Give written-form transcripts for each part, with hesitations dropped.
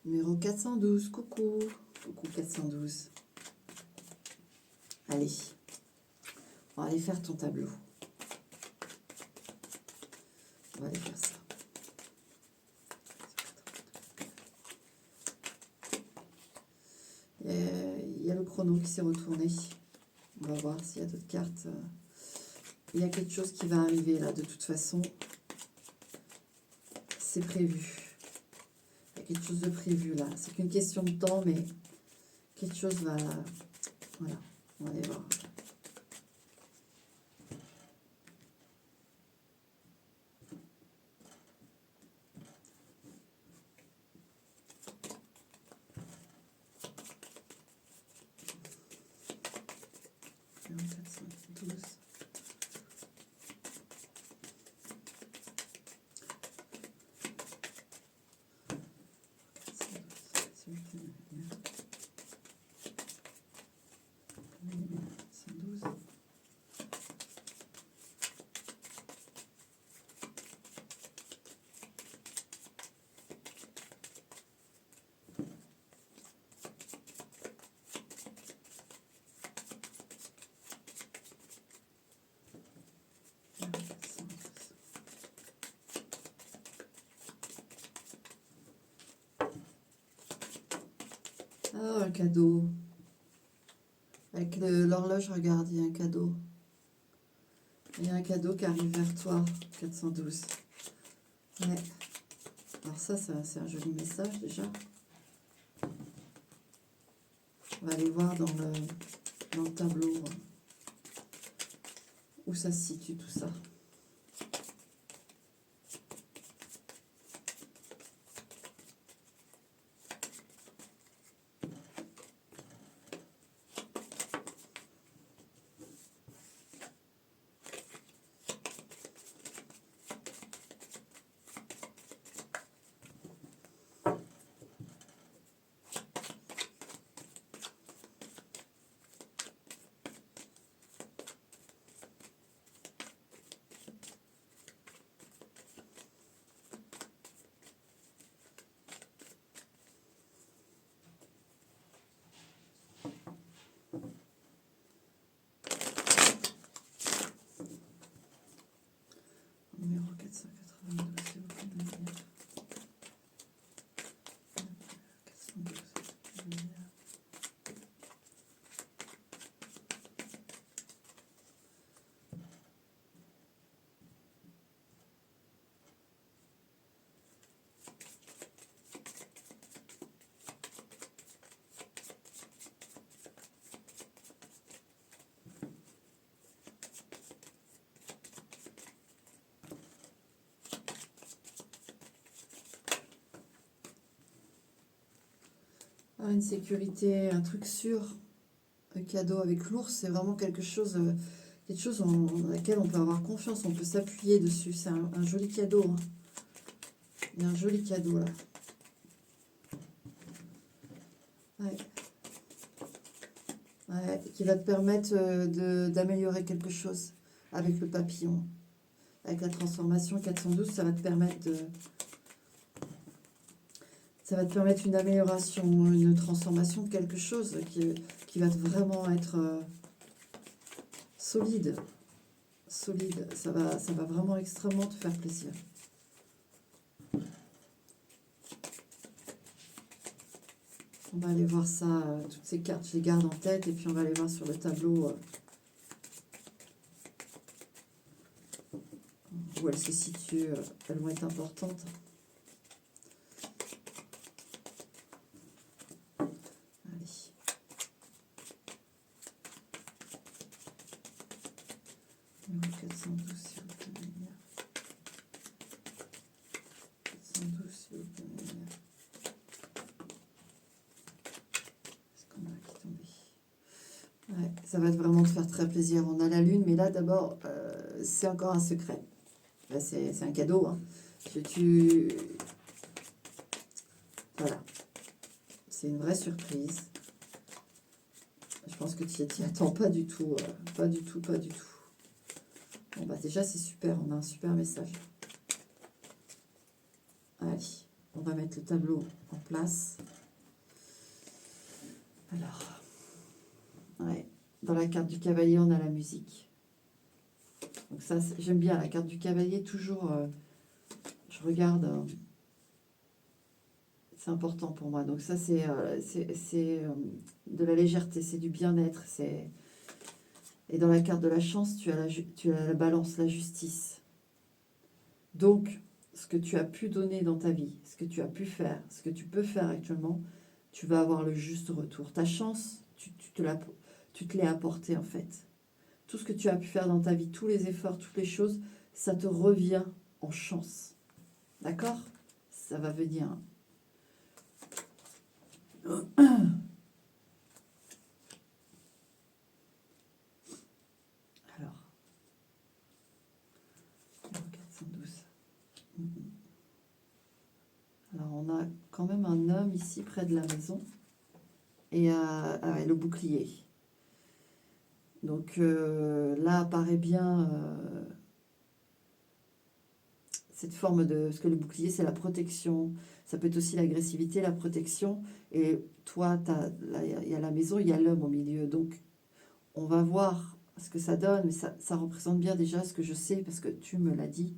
Numéro 412, coucou. Coucou 412. Allez, on va aller faire ton tableau. On va aller faire ça. Il y a le chrono qui s'est retourné. On va voir s'il y a d'autres cartes. Il y a quelque chose qui va arriver là, de toute façon. C'est prévu. Il y a quelque chose de prévu là. C'est qu'une question de temps, mais quelque chose va... Voilà, on va aller voir. Ah, un cadeau. Avec l'horloge, regarde, il y a un cadeau. Il y a un cadeau qui arrive vers toi, 412. Ouais. Alors ça, c'est un joli message déjà. On va aller voir dans le tableau où ça se situe tout ça. Numéro 492, s'il vous plaît, de lumière. 412, de lumière. Ah, une sécurité, un truc sûr. Un cadeau avec l'ours, c'est vraiment quelque chose en laquelle on peut avoir confiance, on peut s'appuyer dessus. C'est un joli cadeau. Hein. Il y a un joli cadeau là. Ouais. Ouais, qui va te permettre d'améliorer quelque chose avec le papillon. Avec la transformation 412, ça va te permettre une amélioration, une transformation de quelque chose qui va vraiment être solide. Solide. Ça va vraiment extrêmement te faire plaisir. On va aller voir ça, toutes ces cartes, je les garde en tête et puis on va aller voir sur le tableau où elles se situent, elles vont être importantes. Allez. Numéro 412, s'il vous plaît, lumière. 412, s'il vous plaît, lumière. Est-ce qu'on a qui tombé? Ouais, ça va vraiment te faire très plaisir. On a la lune, mais là d'abord, c'est encore un secret. Là, c'est un cadeau. Hein. Voilà. C'est une vraie surprise. Je pense que tu n'y attends pas du tout. Pas du tout, pas du tout. Bon, bah déjà, c'est super. On a un super message. Allez. On va mettre le tableau en place. Alors, ouais, dans la carte du cavalier, on a la musique. Donc ça, j'aime bien la carte du cavalier, toujours, je regarde, c'est important pour moi. Donc ça, c'est de la légèreté, c'est du bien-être. Et dans la carte de la chance, tu as la balance, la justice. Donc, ce que tu as pu donner dans ta vie, ce que tu as pu faire, ce que tu peux faire actuellement, tu vas avoir le juste retour. Ta chance, tu te l'es apporté en fait. Tout ce que tu as pu faire dans ta vie, tous les efforts, toutes les choses, ça te revient en chance. D'accord? Ça va venir. Alors, 412. Alors, on a quand même un homme ici près de la maison. Et ouais, le bouclier. Donc là apparaît bien cette forme de... Parce que le bouclier, c'est la protection. Ça peut être aussi l'agressivité, la protection. Et toi, là, il y a la maison, il y a l'homme au milieu. Donc, on va voir ce que ça donne. Mais ça représente bien déjà ce que je sais, parce que tu me l'as dit.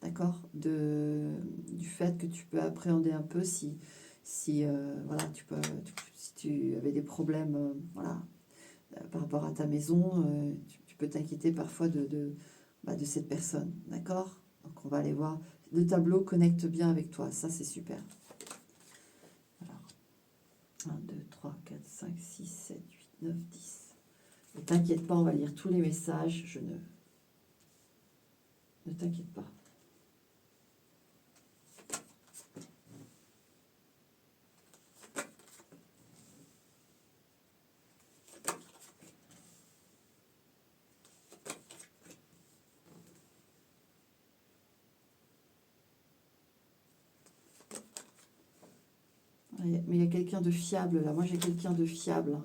D'accord, du fait que tu peux appréhender un peu si voilà, si tu avais des problèmes voilà, par rapport à ta maison, tu peux t'inquiéter parfois de cette personne. D'accord? Donc on va aller voir. Le tableau connecte bien avec toi, ça c'est super. Alors, 1, 2, 3, 4, 5, 6, 7, 8, 9, 10. Ne t'inquiète pas, on va lire tous les messages. Ne t'inquiète pas. Mais il y a quelqu'un de fiable là. Moi j'ai quelqu'un de fiable.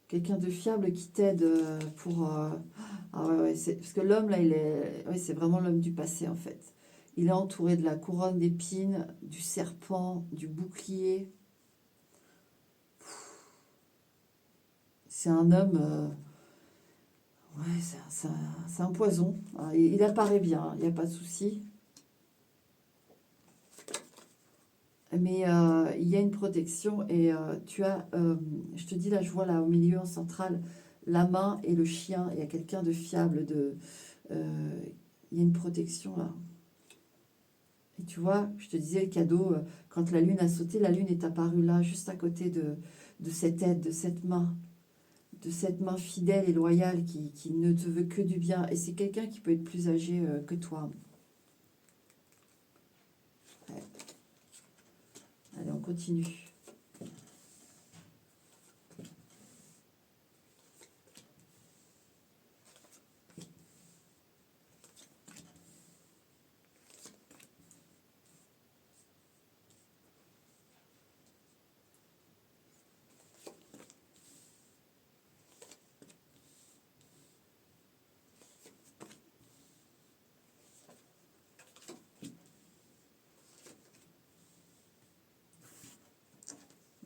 Quelqu'un de fiable qui t'aide pour... Ah ouais, ouais, parce que l'homme là, ouais, c'est vraiment l'homme du passé en fait. Il est entouré de la couronne d'épines, du serpent, du bouclier. C'est un homme... ouais, c'est un poison. Il apparaît bien, il n'y a pas de souci. Mais il y a une protection et tu as, je te dis là, je vois là au milieu, en centrale, la main et le chien. Il y a quelqu'un de fiable, il y a une protection là. Et tu vois, je te disais le cadeau, quand la lune a sauté, la lune est apparue là, juste à côté de cette aide, de cette main fidèle et loyale qui ne te veut que du bien. Et c'est quelqu'un qui peut être plus âgé que toi. Ouais. Allez, on continue.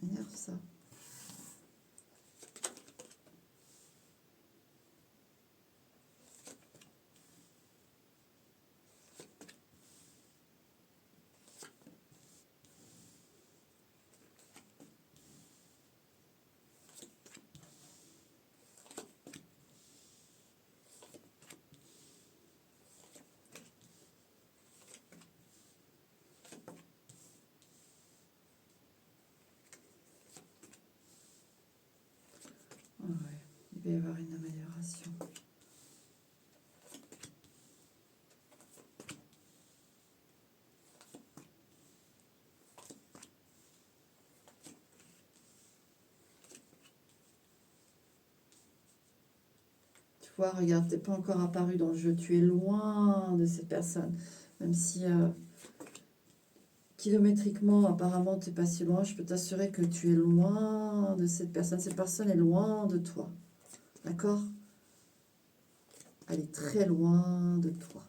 M'énerve ça. Ah ouais, il va y avoir une amélioration. Tu vois, regarde, t'es pas encore apparu dans le jeu. Tu es loin de cette personne. Même si kilométriquement, apparemment, tu n'es pas si loin, je peux t'assurer que tu es loin de cette personne. Cette personne est loin de toi. D'accord? Elle est très loin de toi.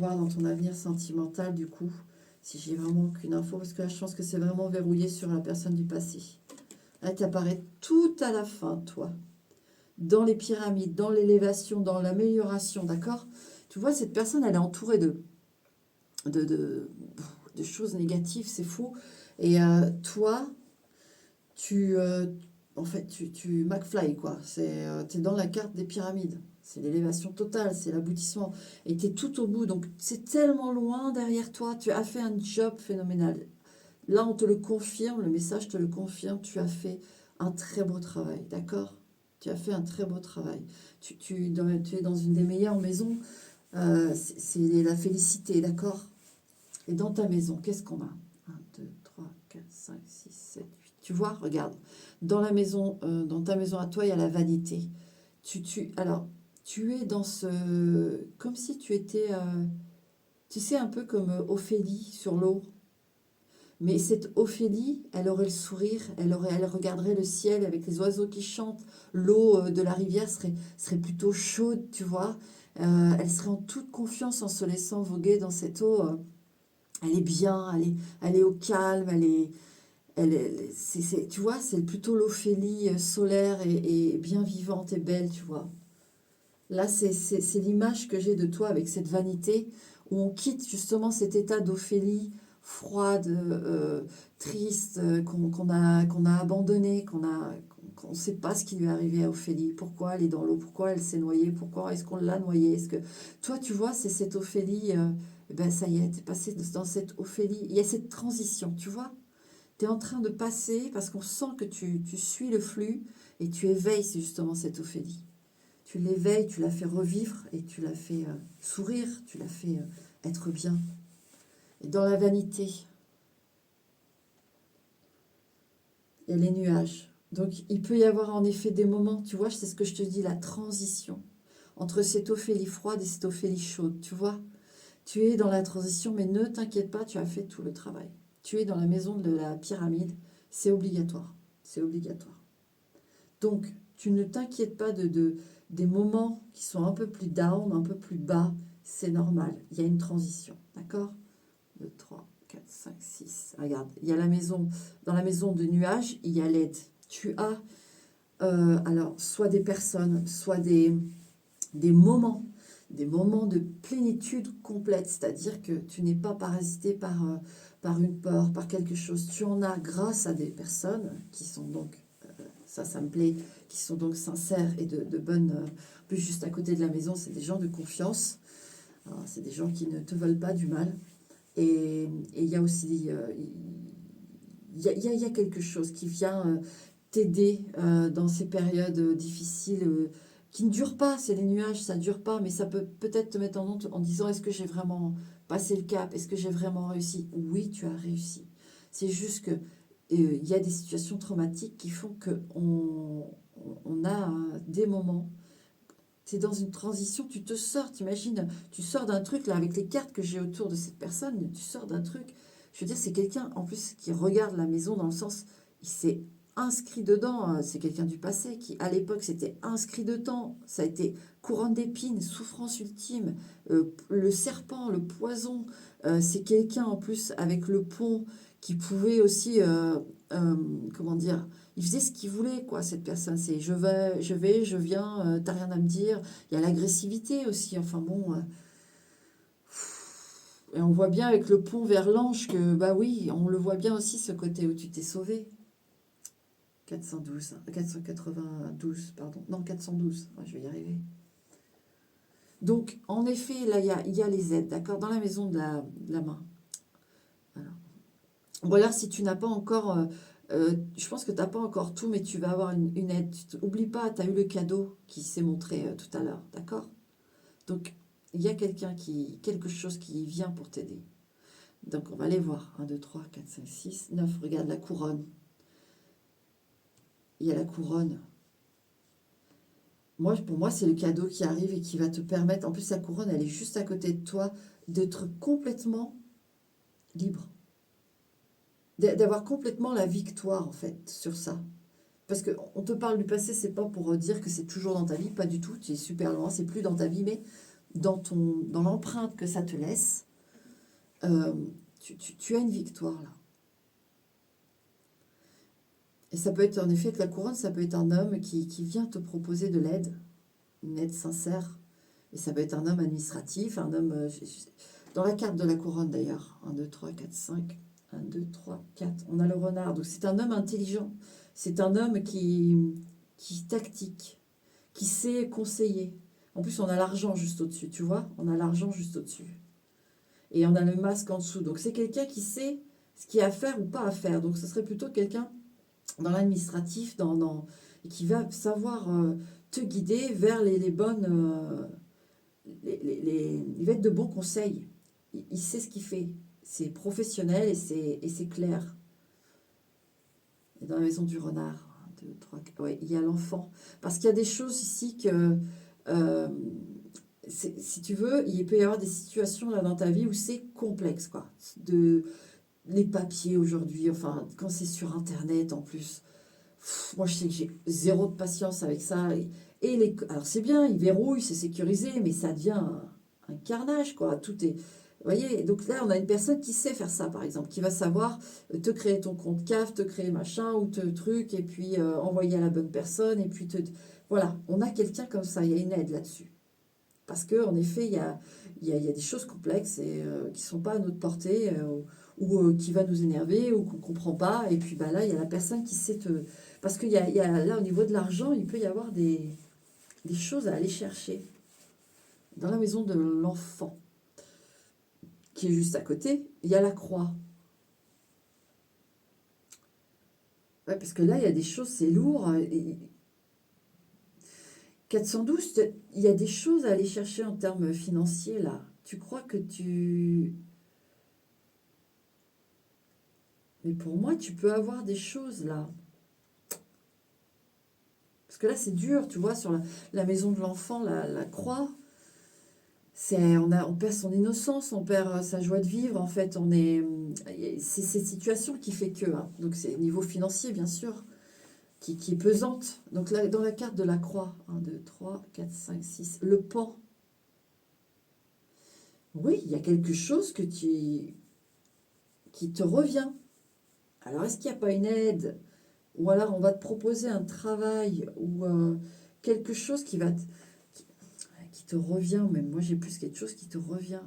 voir dans ton avenir sentimental, du coup, si j'ai vraiment aucune info, parce que là, je pense que c'est vraiment verrouillé sur la personne du passé. Là, tu apparais tout à la fin, toi. Dans les pyramides, dans l'élévation, dans l'amélioration, d'accord? Tu vois, cette personne, elle est entourée de, de, de choses négatives, c'est faux. Et toi, en fait, tu McFly, quoi. T'es dans la carte des pyramides. C'est l'élévation totale, c'est l'aboutissement. Et tu es tout au bout, donc c'est tellement loin derrière toi. Tu as fait un job phénoménal. Là, on te le confirme, le message te le confirme. Tu as fait un très beau travail, d'accord? Tu as fait un très beau travail. Tu es dans une des meilleures maisons. C'est la félicité, d'accord? Et dans ta maison, qu'est-ce qu'on a? 1, 2, 3, 4, 5, 6, 7, 8. Tu vois, regarde. Dans la maison, dans ta maison à toi, il y a la vanité. Alors, tu es dans ce... Comme si tu étais... tu sais, un peu comme Ophélie sur l'eau. Mais cette Ophélie, elle aurait le sourire, elle regarderait le ciel avec les oiseaux qui chantent. L'eau de la rivière serait plutôt chaude, tu vois. Elle serait en toute confiance en se laissant voguer dans cette eau. Elle est bien, elle est au calme, tu vois, c'est plutôt l'Ophélie solaire et bien vivante et belle, tu vois. Là, c'est l'image que j'ai de toi avec cette vanité, où on quitte justement cet état d'Ophélie froide, triste, qu'on a abandonné, qu'on ne sait pas ce qui lui est arrivé à Ophélie, pourquoi elle est dans l'eau, pourquoi elle s'est noyée, pourquoi est-ce qu'on l'a noyée. Est-ce que toi, tu vois, c'est cette Ophélie, ben ça y est, tu es passé dans cette Ophélie, il y a cette transition, tu vois. Tu es en train de passer parce qu'on sent que tu suis le flux et tu éveilles justement cette Ophélie. Tu l'éveilles, tu la fais revivre et tu la fais sourire, tu la fais être bien. Et dans la vanité, il y a les nuages. Donc il peut y avoir en effet des moments, tu vois, c'est ce que je te dis, la transition entre cette Ophélie froide et cette Ophélie chaude, tu vois. Tu es dans la transition, mais ne t'inquiète pas, tu as fait tout le travail. Tu es dans la maison de la pyramide, c'est obligatoire. C'est obligatoire. Donc, tu ne t'inquiètes pas des moments qui sont un peu plus down, un peu plus bas. C'est normal. Il y a une transition. D'accord? 2, 3, 4, 5, 6. Regarde, il y a la maison. Dans la maison de nuages, il y a l'aide. Tu as, alors, soit des personnes, soit des moments. Des moments de plénitude complète. C'est-à-dire que tu n'es pas parasité par une peur, par quelque chose. Tu en as grâce à des personnes qui sont donc ça me plaît, qui sont donc sincères et de bonnes... En plus, juste à côté de la maison, c'est des gens de confiance. C'est des gens qui ne te veulent pas du mal. Et il y a aussi... il y a quelque chose qui vient t'aider dans ces périodes difficiles qui ne durent pas. C'est les nuages, ça ne dure pas, mais ça peut peut-être te mettre en honte en disant, est-ce que j'ai vraiment passé le cap? Est-ce que j'ai vraiment réussi? Oui, tu as réussi. C'est juste que il y a des situations traumatiques qui font on a des moments, tu es dans une transition, tu te sors, t'imagines, tu sors d'un truc, là, avec les cartes que j'ai autour de cette personne, tu sors d'un truc, je veux dire, c'est quelqu'un, en plus, qui regarde la maison dans le sens, il s'est inscrit dedans, c'est quelqu'un du passé qui, à l'époque, s'était inscrit dedans, ça a été couronne d'épines, souffrance ultime, le serpent, le poison, c'est quelqu'un, en plus, avec le pont, qui pouvait aussi, comment dire, il faisait ce qu'il voulait, quoi, cette personne. C'est je viens, t'as rien à me dire. Il y a l'agressivité aussi, enfin bon. Et on voit bien avec le pont vers l'ange que, bah oui, on le voit bien aussi, ce côté où tu t'es sauvé. 492, pardon. Non, 412, ouais, je vais y arriver. Donc, en effet, là, il y a les aides, d'accord, dans la maison de la main. Voilà. Ou alors, si tu n'as pas encore... je pense que tu n'as pas encore tout, mais tu vas avoir une aide. Oublie pas, tu as eu le cadeau qui s'est montré tout à l'heure, d'accord? Donc, il y a quelque chose qui vient pour t'aider. Donc, on va aller voir. 1, 2, 3, 4, 5, 6, 9. Regarde la couronne. Il y a la couronne. Pour moi, c'est le cadeau qui arrive et qui va te permettre... En plus, la couronne, elle est juste à côté de toi, d'être complètement libre. D'avoir complètement la victoire, en fait, sur ça. Parce qu'on te parle du passé, c'est pas pour dire que c'est toujours dans ta vie, pas du tout, tu es super loin, c'est plus dans ta vie, mais dans l'empreinte que ça te laisse, tu as une victoire là. Et ça peut être, en effet, que la couronne, ça peut être un homme qui vient te proposer de l'aide, une aide sincère. Et ça peut être un homme administratif, un homme... dans la carte de la couronne d'ailleurs, 1, 2, 3, 4, 5, 1, 2, 3, 4, on a le renard. Donc c'est un homme intelligent, c'est un homme qui tactique, qui sait conseiller. En plus, on a l'argent juste au-dessus, tu vois, on a l'argent juste au-dessus. Et on a le masque en dessous. Donc c'est quelqu'un qui sait ce qu'il y a à faire ou pas à faire. Donc ce serait plutôt quelqu'un dans l'administratif, qui va savoir te guider vers les bonnes... il va être de bons conseils. Il sait ce qu'il fait. C'est professionnel et c'est clair. Et dans la maison du renard, 1, 2, 3, 4, ouais, il y a l'enfant. Parce qu'il y a des choses ici que... euh, si tu veux, il peut y avoir des situations là dans ta vie où c'est complexe, quoi. Les papiers aujourd'hui, enfin, quand c'est sur Internet en plus, moi je sais que j'ai zéro de patience avec ça. Alors c'est bien, ils verrouillent, c'est sécurisé, mais ça devient un carnage, quoi. Tout est... Vous voyez, donc là, on a une personne qui sait faire ça, par exemple, qui va savoir te créer ton compte CAF, te créer machin, ou te truc, et puis envoyer à la bonne personne, et puis te... Voilà, on a quelqu'un comme ça, il y a une aide là-dessus. Parce qu'en effet, il y a des choses complexes et qui ne sont pas à notre portée, ou qui va nous énerver, ou qu'on ne comprend pas. Et puis bah, là, il y a la personne qui sait te... Parce qu'il y a, là, au niveau de l'argent, il peut y avoir des choses à aller chercher dans la maison de l'enfant, qui est juste à côté. Il y a la croix. Ouais, parce que là, il y a des choses, c'est lourd. 412, il y a des choses à aller chercher en termes financiers, là. Tu crois que tu... Mais pour moi, tu peux avoir des choses, là. Parce que là, c'est dur, tu vois, sur la maison de l'enfant, la croix. On perd son innocence, on perd sa joie de vivre. En fait, c'est cette situation qui fait que. Hein. Donc, c'est niveau financier, bien sûr, qui est pesante. Donc, là, dans la carte de la croix, 1, 2, 3, 4, 5, 6, le pan. Oui, il y a quelque chose qui te revient. Alors, est-ce qu'il n'y a pas une aide? Ou alors, on va te proposer un travail ou quelque chose qui te revient. Même moi, j'ai plus quelque chose qui te revient.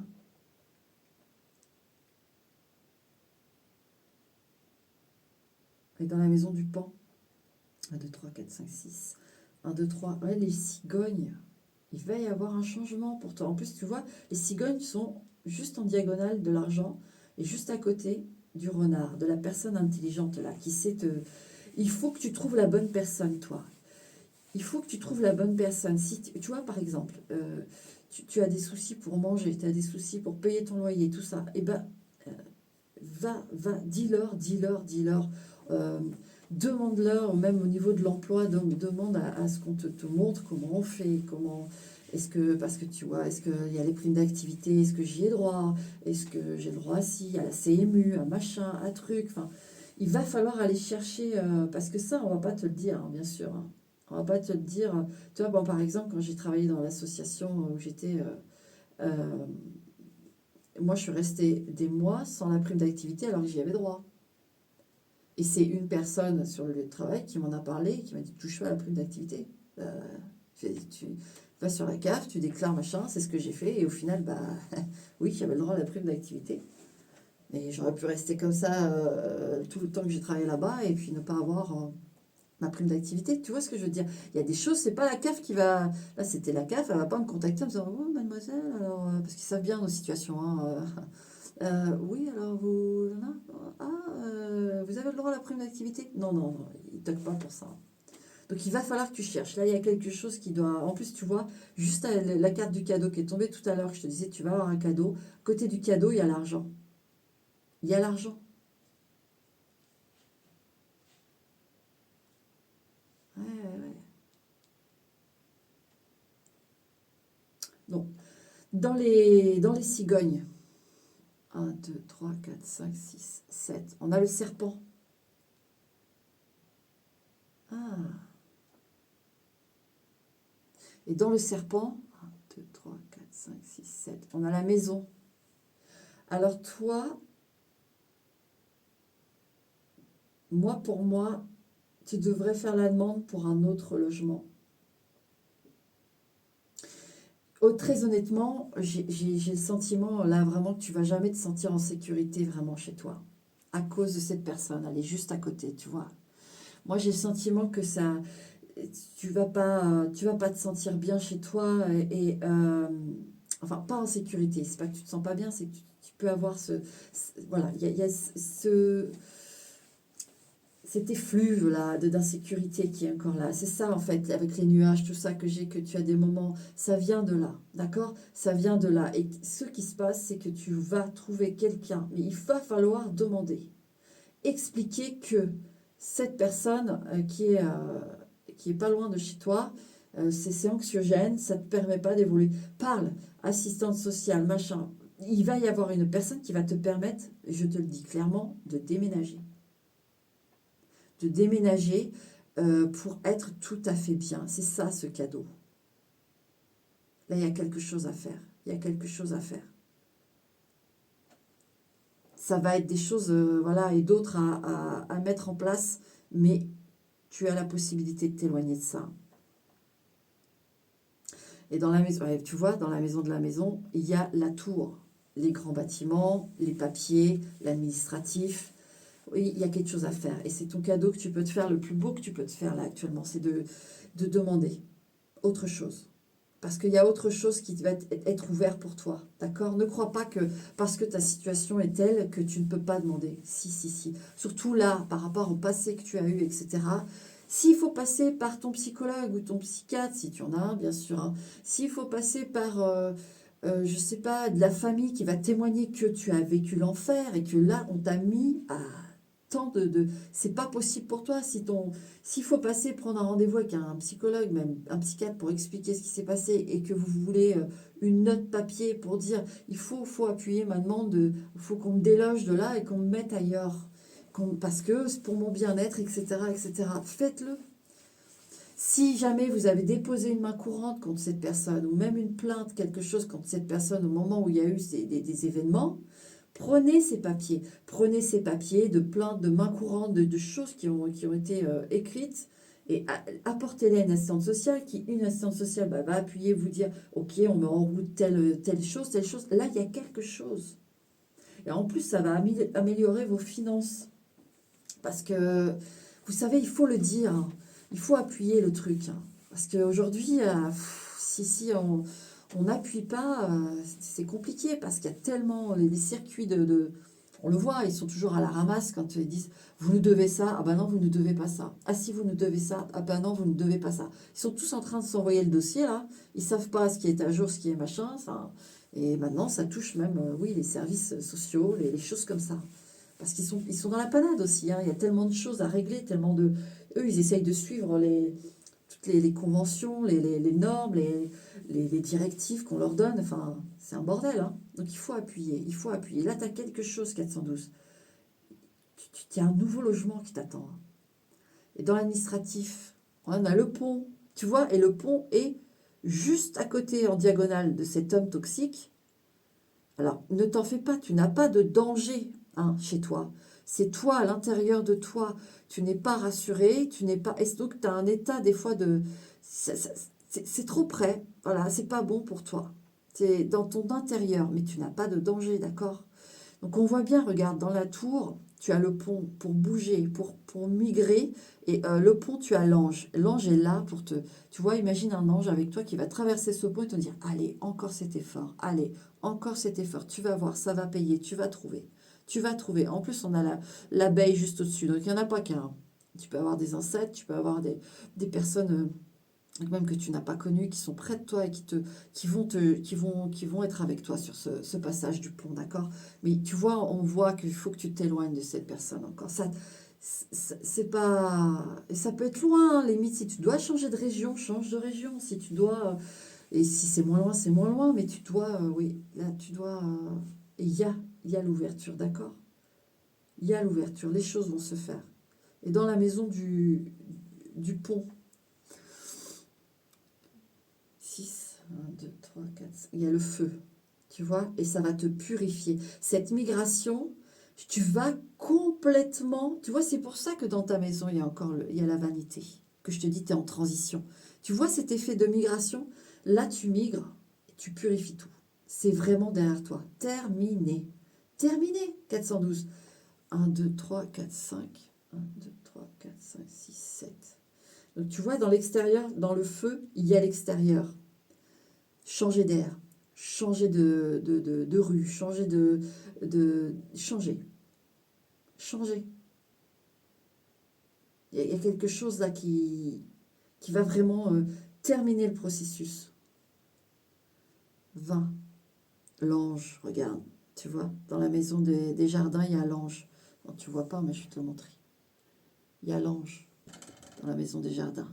Et dans la maison du pan. 1, 2, 3, 4, 5, 6. 1, 2, 3. Ouais, les cigognes. Il va y avoir un changement pour toi. En plus, tu vois, les cigognes sont juste en diagonale de l'argent et juste à côté du renard, de la personne intelligente là, qui sait te... Il faut que tu trouves la bonne personne, toi. Il faut que tu trouves la bonne personne. Si tu vois, par exemple, tu as des soucis pour manger, tu as des soucis pour payer ton loyer, tout ça, eh ben, euh, dis-leur. Euh, demande-leur, même au niveau de l'emploi, demande à ce qu'on te montre comment on fait, comment... Est-ce que, parce que tu vois, est-ce qu'il y a les primes d'activité, est-ce que j'y ai droit, est-ce que j'ai le droit à ci, à la CMU, à machin, à truc, enfin, il va falloir aller chercher, parce que ça, on va pas te le dire, hein, bien sûr, hein. On va pas te le dire. Tu vois, bon, par exemple, quand j'ai travaillé dans l'association où j'étais, euh, moi, je suis restée des mois sans la prime d'activité alors que j'y avais droit. Et c'est une personne sur le lieu de travail qui m'en a parlé, qui m'a dit touche pas à la prime d'activité. Tu vas sur la CAF, tu déclares machin, c'est ce que j'ai fait. Et au final, bah oui, j'avais le droit à la prime d'activité. Mais j'aurais pu rester comme ça tout le temps que j'ai travaillé là-bas et puis ne pas avoir ma prime d'activité. Tu vois ce que je veux dire? Il y a des choses, c'est pas la CAF qui va. Là, c'était la CAF, elle va pas me contacter en me disant oh, mademoiselle, alors, parce qu'ils savent bien nos situations. Hein, oui, alors vous. Vous avez le droit à la prime d'activité? Non, non, non, ils ne toquent pas pour ça. Donc il va falloir que tu cherches. Là, il y a quelque chose qui doit. En plus, tu vois, juste la carte du cadeau qui est tombée tout à l'heure, je te disais, tu vas avoir un cadeau. Côté du cadeau, il y a l'argent. Il y a l'argent. Ouais, ouais, ouais. Donc, dans les cigognes, 1, 2, 3, 4, 5, 6, 7. On a le serpent. Ah. Et dans le serpent, 1, 2, 3, 4, 5, 6, 7. On a la maison. Alors toi, pour moi, tu devrais faire la demande pour un autre logement. Oh, très honnêtement, j'ai le sentiment là vraiment que tu vas jamais te sentir en sécurité vraiment chez toi. À cause de cette personne, elle est juste à côté, tu vois. Moi, j'ai le sentiment que ça, tu vas pas te sentir bien chez toi enfin, pas en sécurité. C'est pas que tu te sens pas bien, c'est que tu peux avoir voilà, il y a cet effluve là d'insécurité qui est encore là. C'est ça en fait, avec les nuages, tout ça que tu as des moments, ça vient de là, d'accord? Ça vient de là. Et ce qui se passe, c'est que tu vas trouver quelqu'un, mais il va falloir demander, expliquer que cette personne qui est pas loin de chez toi, c'est anxiogène, ça ne te permet pas d'évoluer. Parle, assistante sociale, machin. Il va y avoir une personne qui va te permettre, je te le dis clairement, de déménager. De déménager pour être tout à fait bien. C'est ça ce cadeau. Là, il y a quelque chose à faire. Il y a quelque chose à faire. Ça va être des choses, voilà, et d'autres à mettre en place, mais tu as la possibilité de t'éloigner de ça. Et dans la maison, ouais, tu vois, dans la maison de la maison, il y a la tour, les grands bâtiments, les papiers, l'administratif. Oui, il y a quelque chose à faire. Et c'est ton cadeau que tu peux te faire, le plus beau que tu peux te faire là actuellement, c'est de demander autre chose. Parce qu'il y a autre chose qui va être ouvert pour toi. D'accord? Ne crois pas que parce que ta situation est telle que tu ne peux pas demander. Si, si, si. Surtout là, par rapport au passé que tu as eu, etc. S'il faut passer par ton psychologue ou ton psychiatre, si tu en as un, bien sûr. Hein. S'il faut passer par, je ne sais pas, de la famille qui va témoigner que tu as vécu l'enfer et que là, on t'a mis à tant c'est pas possible pour toi. S'il faut passer, prendre un rendez-vous avec un psychologue, même un psychiatre pour expliquer ce qui s'est passé et que vous voulez une note papier pour dire il faut appuyer ma demande, il faut qu'on me déloge de là et qu'on me mette ailleurs. Parce que c'est pour mon bien-être, etc., etc. Faites-le. Si jamais vous avez déposé une main courante contre cette personne ou même une plainte, quelque chose contre cette personne au moment où il y a eu des événements, prenez ces papiers de plaintes, de mains courantes, de choses qui ont été écrites et apportez-les à une assistante sociale une assistante sociale va appuyer, vous dire ok, on met en route telle chose, telle chose. Là, il y a quelque chose. Et en plus, ça va améliorer vos finances. Parce que, vous savez, il faut le dire, hein. Il faut appuyer le truc. Hein. Parce qu'aujourd'hui, si on n'appuie pas, c'est compliqué parce qu'il y a tellement les circuits on le voit, ils sont toujours à la ramasse quand ils disent vous nous devez ça, ah ben non, vous ne devez pas ça. Ah si, vous nous devez ça, ah ben non, vous ne devez pas ça. Ils sont tous en train de s'envoyer le dossier là, ils ne savent pas ce qui est à jour, ce qui est machin. Ça, et maintenant, ça touche même, oui, les services sociaux, les choses comme ça. Parce ils sont dans la panade aussi. Hein. Il y a tellement de choses à régler, tellement de. Eux, ils essayent de suivre toutes les conventions, les normes, les directives qu'on leur donne. Enfin, c'est un bordel. Hein. Donc il faut appuyer, il faut appuyer. Là, tu as quelque chose, 412. Tu as un nouveau logement qui t'attend. Hein. Et dans l'administratif, on a le pont. Tu vois, et le pont est juste à côté, en diagonale, de cet homme toxique. Alors, ne t'en fais pas, tu n'as pas de danger hein, chez toi. C'est toi, à l'intérieur de toi. Tu n'es pas rassuré, tu n'es pas... Et donc, tu as un état, des fois, de... C'est trop près, voilà, c'est pas bon pour toi. C'est dans ton intérieur, mais tu n'as pas de danger, d'accord? Donc, on voit bien, regarde, dans la tour, tu as le pont pour bouger, pour migrer, et le pont, tu as l'ange. L'ange est là pour te... Tu vois, imagine un ange avec toi qui va traverser ce pont et te dire, allez, encore cet effort, allez, encore cet effort, tu vas voir, ça va payer, tu vas trouver. Tu vas trouver. En plus, on a l'abeille juste au-dessus, donc il n'y en a pas qu'un. Tu peux avoir des insectes, tu peux avoir des personnes même que tu n'as pas connues qui sont près de toi et qui vont être avec toi sur ce passage du pont, d'accord? Mais tu vois, on voit qu'il faut que tu t'éloignes de cette personne encore. Ça, c'est pas... Et ça peut être loin, hein, limite, si tu dois changer de région, change de région. Si tu dois... Et si c'est moins loin, c'est moins loin, mais tu dois... oui, là, tu dois... et il y a l'ouverture, d'accord? Il y a l'ouverture, les choses vont se faire. Et dans la maison du pont, 6. 1, 2, 3, 4, il y a le feu, tu vois, et ça va te purifier. Cette migration, tu vas complètement, tu vois, c'est pour ça que dans ta maison, il y a encore il y a la vanité, que je te dis, tu es en transition. Tu vois cet effet de migration? Là, tu migres, et tu purifies tout. C'est vraiment derrière toi. Terminé. Terminé, 412. 1, 2, 3, 4, 5. 1, 2, 3, 4, 5, 6, 7. Donc, tu vois, dans l'extérieur, dans le feu, il y a l'extérieur. Changer d'air, changer de rue, changer changer. Changer. Il y a quelque chose là qui va vraiment terminer le processus. 20. L'ange, regarde, tu vois, dans la maison des jardins, il y a l'ange. Non, tu vois pas, mais je vais te le montrer. Il y a l'ange dans la maison des jardins.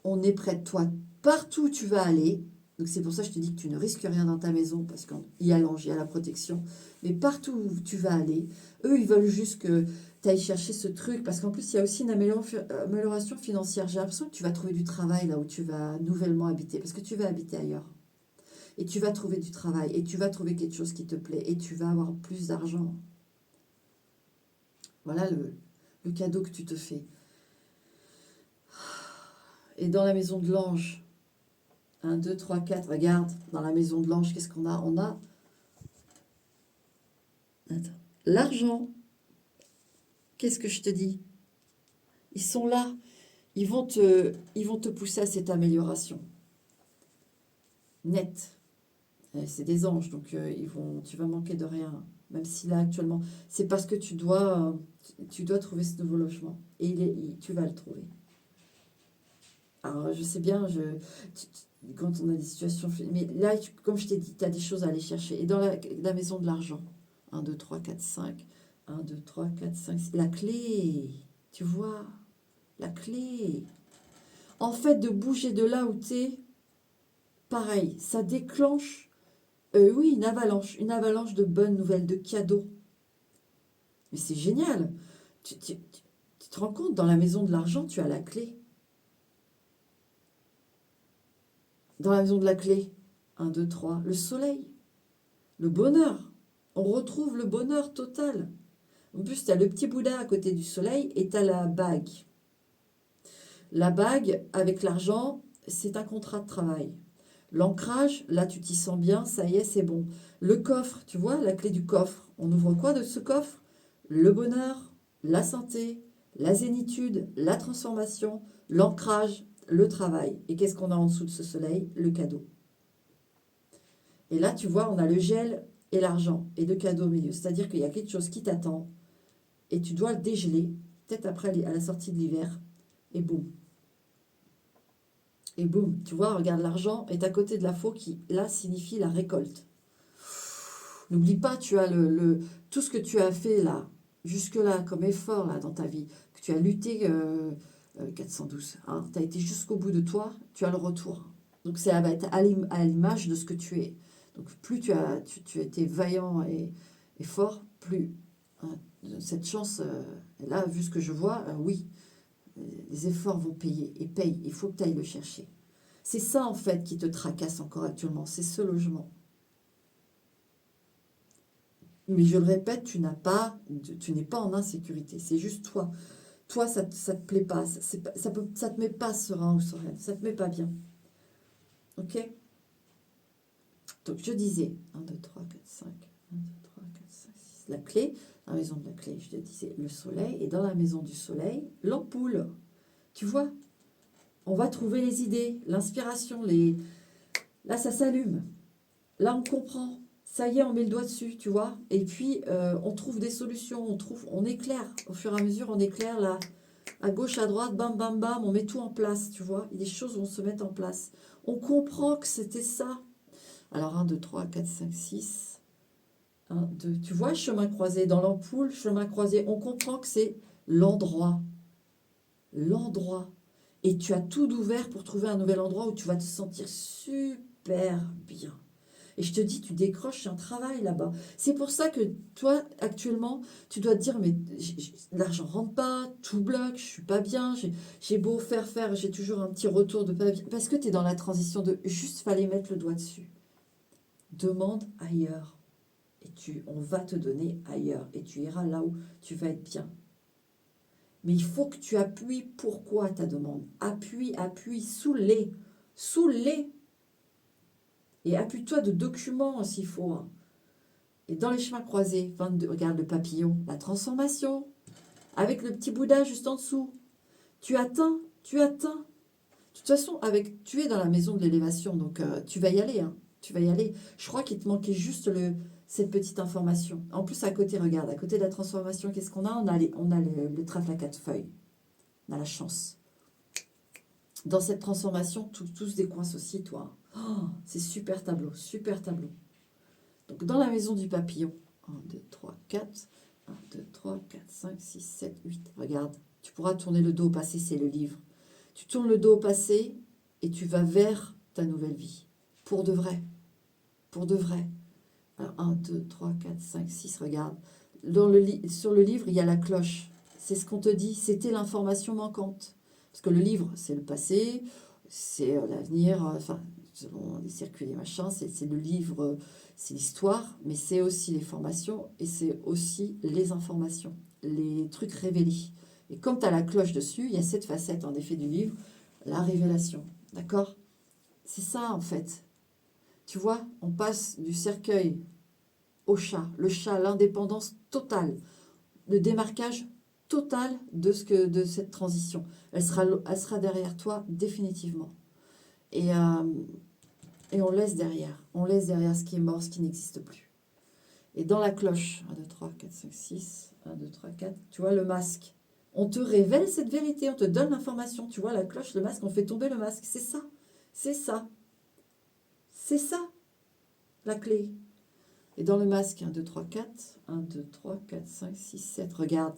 On est près de toi partout où tu vas aller. Donc c'est pour ça que je te dis que tu ne risques rien dans ta maison, parce qu'il y a l'ange, il y a la protection. Mais partout où tu vas aller, eux, ils veulent juste que tu ailles chercher ce truc, parce qu'en plus, il y a aussi une amélioration financière. J'ai l'impression que tu vas trouver du travail là où tu vas nouvellement habiter, parce que tu vas habiter ailleurs. Et tu vas trouver du travail, et tu vas trouver quelque chose qui te plaît, et tu vas avoir plus d'argent. Voilà le cadeau que tu te fais. Et dans la maison de l'ange, 1, 2, 3, 4, regarde, dans la maison de l'ange, qu'est-ce qu'on a? On a l'argent. Qu'est-ce que je te dis? Ils sont là. Ils vont te pousser à cette amélioration. Nette. C'est des anges, donc tu vas manquer de rien. Même si là, actuellement, c'est parce que tu dois trouver ce nouveau logement. Et tu vas le trouver. Alors, je sais bien, quand on a des situations... Mais là, comme je t'ai dit, tu as des choses à aller chercher. Et dans la maison de l'argent, 1, 2, 3, 4, 5. 1, 2, 3, 4, 5. La clé, tu vois, la clé. En fait, de bouger de là où tu es, pareil, ça déclenche, oui, une avalanche de bonnes nouvelles, de cadeaux. Mais c'est génial. Tu te rends compte, dans la maison de l'argent, tu as la clé. Dans la maison de la clé, 1, 2, 3, le soleil, le bonheur. On retrouve le bonheur total. En plus, tu as le petit Bouddha à côté du soleil et tu as la bague. La bague, avec l'argent, c'est un contrat de travail. L'ancrage, là, tu t'y sens bien, ça y est, c'est bon. Le coffre, tu vois, la clé du coffre. On ouvre quoi de ce coffre? Le bonheur, la santé, la zénitude, la transformation, l'ancrage, le travail. Et qu'est-ce qu'on a en dessous de ce soleil? Le cadeau. Et là, tu vois, on a le gel et l'argent et le cadeau au milieu. C'est-à-dire qu'il y a quelque chose qui t'attend et tu dois le dégeler, peut-être après à la sortie de l'hiver, et boum. Et boum, tu vois, regarde, l'argent est à côté de la faux qui, là, signifie la récolte. N'oublie pas, tu as tout ce que tu as fait là, jusque-là, comme effort là dans ta vie, que tu as lutté 412, hein, tu as été jusqu'au bout de toi, tu as le retour. Donc ça va être à l'image de ce que tu es. Donc plus tu as été vaillant et fort, plus hein, cette chance, là, vu ce que je vois, oui, les efforts vont payer et payent. Il faut que tu ailles le chercher. C'est ça en fait qui te tracasse encore actuellement, c'est ce logement. Mais je le répète, tu n'es pas en insécurité. C'est juste toi. Toi, ça te plaît pas. Ça te met pas serein ou sereine. Ça te met pas bien. Ok? Donc, je disais 1, 2, 3, 4, 5. 1, 2, 3, 4, 5, 6. La clé. Dans la maison de la clé, je te disais le soleil. Et dans la maison du soleil, l'ampoule. Tu vois? On va trouver les idées, l'inspiration. Là, ça s'allume. Là, on comprend. Ça y est, on met le doigt dessus, tu vois. Et puis, on trouve des solutions, on éclaire. Au fur et à mesure, on éclaire là, à gauche, à droite, bam, bam, bam, on met tout en place, tu vois. Et des choses vont se mettre en place. On comprend que c'était ça. Alors, 1, 2, 3, 4, 5, 6. 1, 2, tu vois, chemin croisé dans l'ampoule, chemin croisé. On comprend que c'est l'endroit. L'endroit. Et tu as tout d'ouvert pour trouver un nouvel endroit où tu vas te sentir super bien. Et je te dis, tu décroches un travail là-bas. C'est pour ça que toi, actuellement, tu dois te dire, mais l'argent rentre pas, tout bloque, je suis pas bien, j'ai beau faire, j'ai toujours un petit retour de pas bien. Parce que tu es dans la transition de juste fallait mettre le doigt dessus. Demande ailleurs. Et on va te donner ailleurs. Et tu iras là où tu vas être bien. Mais il faut que tu appuies pourquoi ta demande. Appuie, sous-les. Et appuie-toi de documents s'il faut. Hein. Et dans les chemins croisés, 22, regarde le papillon, la transformation, avec le petit Bouddha juste en dessous. Tu atteins. De toute façon, tu es dans la maison de l'élévation, donc tu vas y aller. Hein. Tu vas y aller. Je crois qu'il te manquait juste cette petite information. En plus, à côté, regarde, à côté de la transformation, qu'est-ce qu'on a? On a le trèfle à 4 feuilles. On a la chance. Dans cette transformation, tout se décoince aussi, toi. Oh, c'est super tableau, super tableau. Donc, dans la maison du papillon, 1, 2, 3, 4. 1, 2, 3, 4, 5, 6, 7, 8. Regarde, tu pourras tourner le dos au passé, c'est le livre. Tu tournes le dos au passé et tu vas vers ta nouvelle vie. Pour de vrai. Pour de vrai. Alors, 1, 2, 3, 4, 5, 6, regarde. Sur le livre, il y a la cloche. C'est ce qu'on te dit, c'était l'information manquante. Parce que le livre, c'est le passé, c'est l'avenir, enfin, selon les circuits, les machins, c'est le livre, c'est l'histoire, mais c'est aussi les formations et c'est aussi les informations, les trucs révélés. Et comme tu as la cloche dessus, il y a cette facette, en effet, du livre, la révélation. D'accord? C'est ça, en fait. Tu vois, on passe du cercueil au chat. Le chat, l'indépendance totale, le démarquage total de cette transition. Elle sera derrière toi définitivement. Et on laisse derrière. On laisse derrière ce qui est mort, ce qui n'existe plus. Et dans la cloche, 1, 2, 3, 4, 5, 6, 1, 2, 3, 4, tu vois le masque. On te révèle cette vérité, on te donne l'information. Tu vois la cloche, le masque, on fait tomber le masque. C'est ça. C'est ça. C'est ça, la clé. Et dans le masque, 1, 2, 3, 4, 1, 2, 3, 4, 5, 6, 7, regarde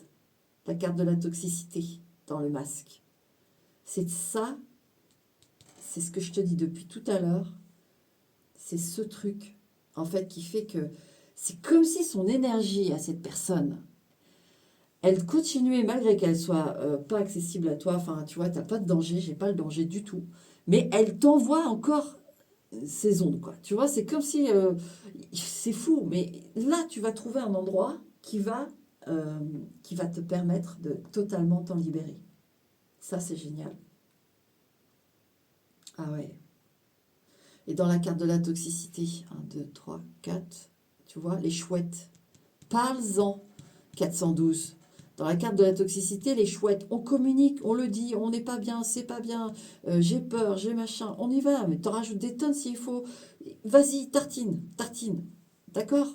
la carte de la toxicité dans le masque. C'est ça, c'est ce que je te dis depuis tout à l'heure, c'est ce truc, en fait, qui fait que c'est comme si son énergie à cette personne, elle continuait, malgré qu'elle soit pas accessible à toi, enfin, tu vois, t'as pas de danger, j'ai pas le danger du tout, mais elle t'envoie encore ces ondes, quoi. Tu vois, c'est comme si, c'est fou, mais là, tu vas trouver un endroit qui va te permettre de totalement t'en libérer. Ça, c'est génial. Ah ouais. Et dans la carte de la toxicité, 1, 2, 3, 4, tu vois, les chouettes. Parle-en, 412. Dans la carte de la toxicité, les chouettes, on communique, on le dit, on n'est pas bien, c'est pas bien, j'ai peur, j'ai machin, on y va, mais t'en rajoutes des tonnes s'il faut. Vas-y, tartine. D'accord?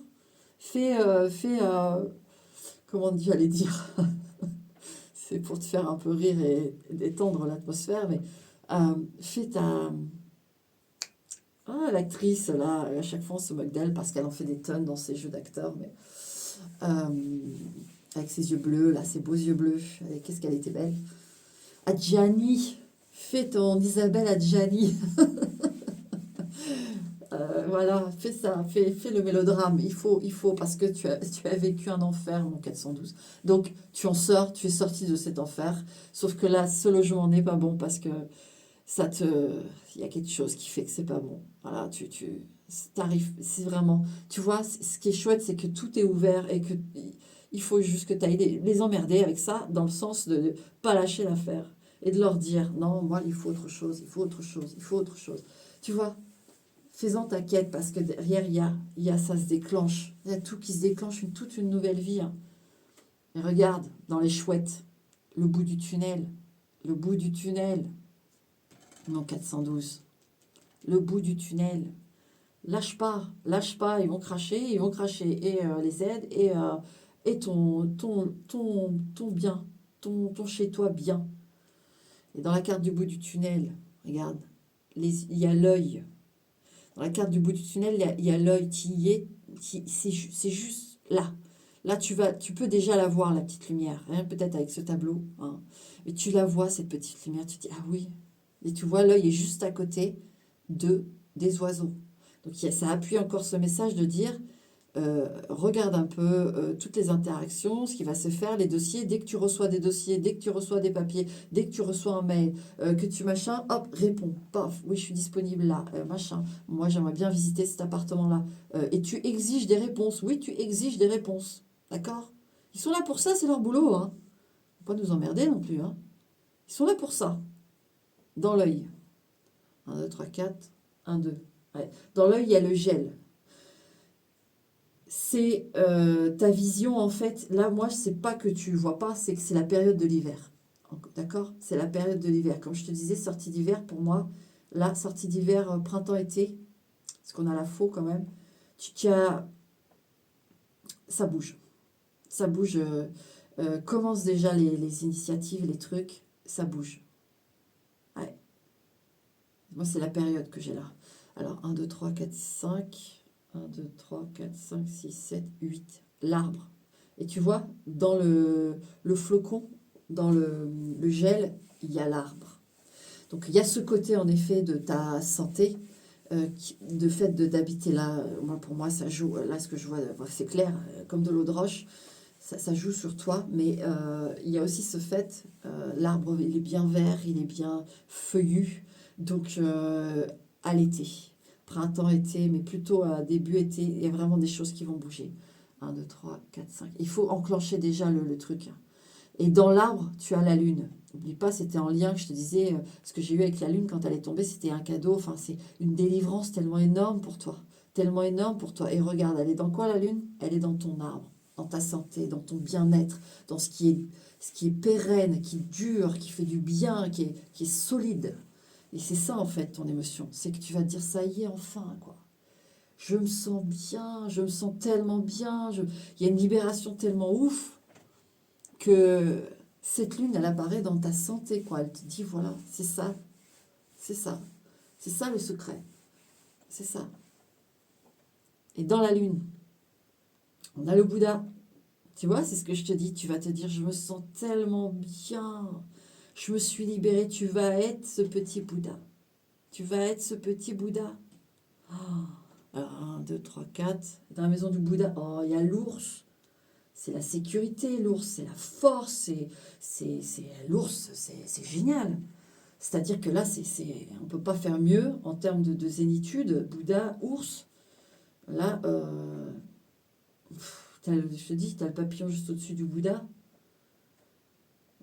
Comment j'allais dire? C'est pour te faire un peu rire et détendre l'atmosphère, mais fais ta... Ah, l'actrice, là, à chaque fois on se moque d'elle parce qu'elle en fait des tonnes dans ses jeux d'acteurs, mais avec ses yeux bleus, là, ses beaux yeux bleus, qu'est-ce qu'elle était belle. Adjani, fais ton Isabelle Adjani. Voilà, fais ça, fais le mélodrame. Il faut parce que tu as vécu un enfer, mon 412. Donc, tu en sors, tu es sorti de cet enfer. Sauf que là, ce logement n'est pas bon parce que il y a quelque chose qui fait que c'est pas bon. Voilà, t'arrives, c'est vraiment, tu vois, ce qui est chouette, c'est que tout est ouvert et que il faut juste que tu ailles les emmerder avec ça, dans le sens de ne pas lâcher l'affaire et de leur dire, non, moi, il faut autre chose, il faut autre chose, il faut autre chose. Tu vois, fais-en ta quête parce que derrière, ça se déclenche. Il y a tout qui se déclenche, toute une nouvelle vie. Hein. Et regarde, dans les chouettes, le bout du tunnel, le bout du tunnel. Non, 412. Le bout du tunnel. Lâche pas, ils vont cracher. Et les aides et ton bien, ton chez-toi bien. Et dans la carte du bout du tunnel, regarde, il y a l'œil. Dans la carte du bout du tunnel, il y a l'œil qui y est, c'est juste là. Là, tu peux déjà la voir, la petite lumière, hein, peut-être avec ce tableau. Hein. Mais tu la vois, cette petite lumière, tu te dis, ah oui. Et tu vois, l'œil est juste à côté des oiseaux. Donc ça appuie encore ce message de dire, regarde un peu toutes les interactions, ce qui va se faire, les dossiers, dès que tu reçois des dossiers, dès que tu reçois des papiers, dès que tu reçois un mail, que tu machin, hop, réponds, paf, oui, je suis disponible là, machin, moi j'aimerais bien visiter cet appartement-là. Et tu exiges des réponses, oui, tu exiges des réponses, d'accord? Ils sont là pour ça, c'est leur boulot, hein. Faut pas nous emmerder non plus, hein. Ils sont là pour ça, dans l'œil. 1, 2, 3, 4, 1, 2. Ouais. Dans l'œil, il y a le gel. C'est ta vision, en fait. Là, moi, c'est pas que tu vois pas, c'est que c'est la période de l'hiver. D'accord? C'est la période de l'hiver. Comme je te disais, sortie d'hiver, pour moi, là, sortie d'hiver, printemps-été, parce qu'on a la faux quand même, tu as... ça bouge. Ça bouge. Commence déjà les initiatives, les trucs, ça bouge. Ouais. Moi, c'est la période que j'ai là. Alors, 1, 2, 3, 4, 5. 1, 2, 3, 4, 5, 6, 7, 8. L'arbre. Et tu vois, dans le flocon, dans le gel, il y a l'arbre. Donc, il y a ce côté, en effet, de ta santé, de fait d'habiter là. Moi, pour moi, ça joue. Là, ce que je vois, c'est clair, comme de l'eau de roche. Ça joue sur toi, mais il y a aussi ce fait, l'arbre, il est bien vert, il est bien feuillu, donc à l'été, printemps, été, mais plutôt à début été, il y a vraiment des choses qui vont bouger. 1, 2, 3, 4, 5. Il faut enclencher déjà le truc. Et dans l'arbre, tu as la lune. N'oublie pas, c'était en lien que je te disais, ce que j'ai eu avec la lune quand elle est tombée, c'était un cadeau, enfin c'est une délivrance tellement énorme pour toi. Tellement énorme pour toi. Et regarde, elle est dans quoi la lune? Elle est dans ton arbre, dans ta santé, dans ton bien-être, dans ce qui est pérenne, qui dure, qui fait du bien, qui est solide. Et c'est ça en fait ton émotion. C'est que tu vas te dire, ça y est, enfin, quoi. Je me sens bien, je me sens tellement bien. Il y a une libération tellement ouf que cette lune, elle apparaît dans ta santé, quoi. Elle te dit, voilà, c'est ça, c'est ça. C'est ça le secret. C'est ça. Et dans la lune, on a le Bouddha. Tu vois, c'est ce que je te dis. Tu vas te dire, je me sens tellement bien. Je me suis libérée. Tu vas être ce petit Bouddha. Tu vas être ce petit Bouddha. Oh. Alors, 1, 2, 3, 4. Dans la maison du Bouddha, oh, il y a l'ours. C'est la sécurité, l'ours, c'est la force, l'ours, c'est génial. C'est-à-dire que là, on ne peut pas faire mieux en termes de zénitude. Bouddha, ours, là, je te dis, tu as le papillon juste au-dessus du Bouddha.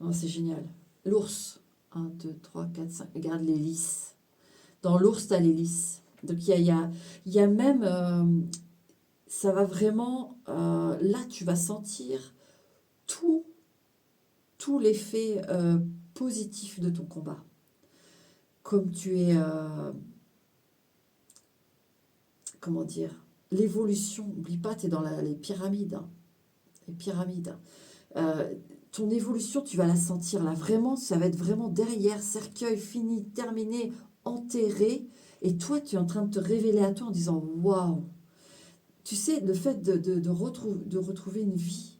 Oh, c'est génial. L'ours, 1, 2, 3, 4, 5. Regarde les lys. Dans l'ours, tu as les lys. Donc, il y a même, ça va vraiment, là, tu vas sentir tout l'effet positif de ton combat. Comme tu es, comment dire, l'évolution. N'oublie pas, tu es dans les pyramides. Hein. Les pyramides. Ton évolution, tu vas la sentir là. Vraiment, ça va être vraiment derrière, cercueil fini, terminé, enterré. Et toi, tu es en train de te révéler à toi en disant waouh. Tu sais, le fait de retrouver une vie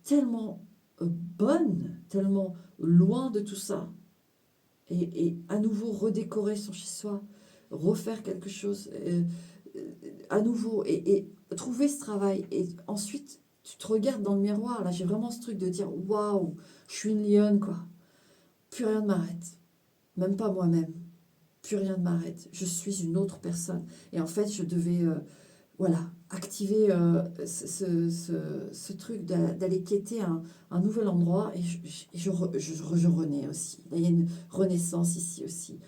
tellement bonne, tellement loin de tout ça, et à nouveau redécorer son chez-soi, refaire quelque chose à nouveau, et trouver ce travail. Et ensuite, tu te regardes dans le miroir. Là, j'ai vraiment ce truc de dire waouh, je suis une lionne, quoi. Plus rien ne m'arrête. Même pas moi-même. Plus rien ne m'arrête. Je suis une autre personne. Et en fait, je devais voilà, activer ce truc d'aller quêter un nouvel endroit. Et je renais aussi. Là, il y a une renaissance ici aussi.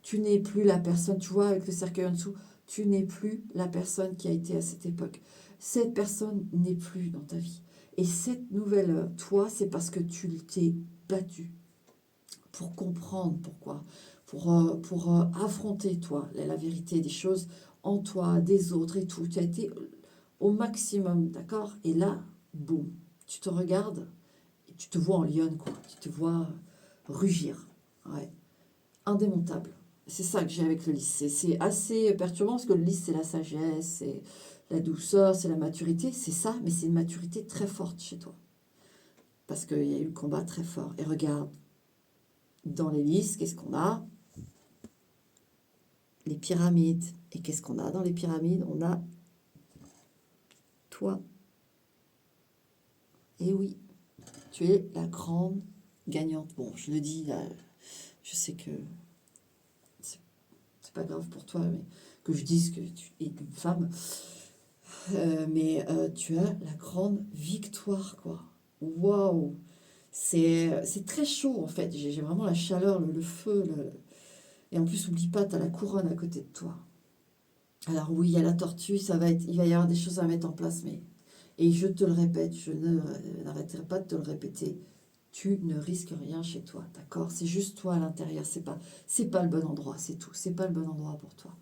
Tu n'es plus la personne, tu vois, avec le cercueil en dessous, tu n'es plus la personne qui a été à cette époque. Cette personne n'est plus dans ta vie. Et cette nouvelle toi, c'est parce que tu t'es battu pour comprendre pourquoi, pour affronter, toi, la vérité des choses en toi, des autres et tout. Tu as été au maximum, d'accord? Et là, boum, tu te regardes et tu te vois en lionne, quoi. Tu te vois rugir. Ouais. Indémontable. C'est ça que j'ai avec le lys. C'est assez perturbant parce que le lys, c'est la sagesse, c'est la douceur, c'est la maturité. C'est ça, mais c'est une maturité très forte chez toi. Parce qu'il y a eu le combat très fort. Et regarde, dans les lys, qu'est-ce qu'on a? les pyramides. Et qu'est-ce qu'on a dans les pyramides? On a toi. Et oui, tu es la grande gagnante. Bon, je le dis, là, je sais que c'est pas grave pour toi, mais que je dise que tu es une femme. Mais tu as la grande victoire, quoi. Waouh! C'est très chaud, en fait. J'ai vraiment la chaleur, le feu. Et en plus, n'oublie pas, tu as la couronne à côté de toi. Alors oui, il y a la tortue, il va y avoir des choses à mettre en place, mais... Et je te le répète, je n'arrêterai pas de te le répéter. Tu ne risques rien chez toi, d'accord? C'est juste toi à l'intérieur, c'est pas le bon endroit, c'est tout. C'est pas le bon endroit pour toi.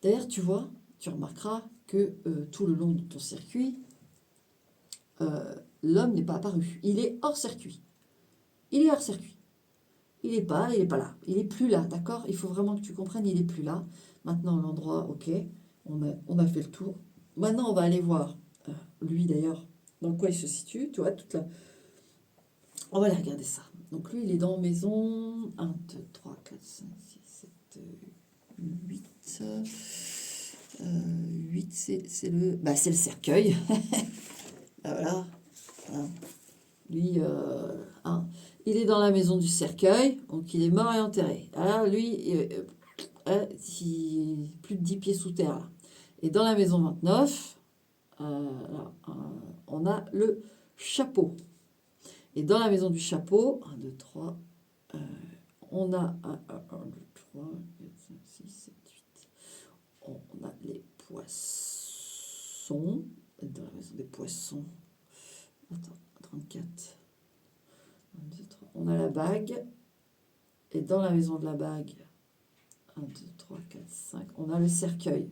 D'ailleurs, tu vois, tu remarqueras que tout le long de ton circuit, l'homme n'est pas apparu. Il est hors circuit. Il est hors circuit. Il est pas là. Il est plus là, d'accord? Il faut vraiment que tu comprennes, il est plus là. Maintenant, l'endroit, ok, on a fait le tour. Maintenant, on va aller voir, lui d'ailleurs, dans quoi il se situe. Tu vois, on va aller regarder ça. Donc lui, il est dans maison 1, 2, 3, 4, 5, 6, 7, 8. 8, c'est le cercueil. Ah, voilà. Voilà. Lui, il est dans la maison du cercueil, donc il est mort et enterré. Alors lui, plus de 10 pieds sous terre. Là. Et dans la maison 29, on a le chapeau. Et dans la maison du chapeau, 1, 2, 3, on a 1, 2, 3, 4, 5, 6, 7, 8. On a les poissons. Dans la maison des poissons, attends, 34. 1, 2, 3. On a la bague. Et dans la maison de la bague, 1, 2, 3, 4, 5, on a le cercueil.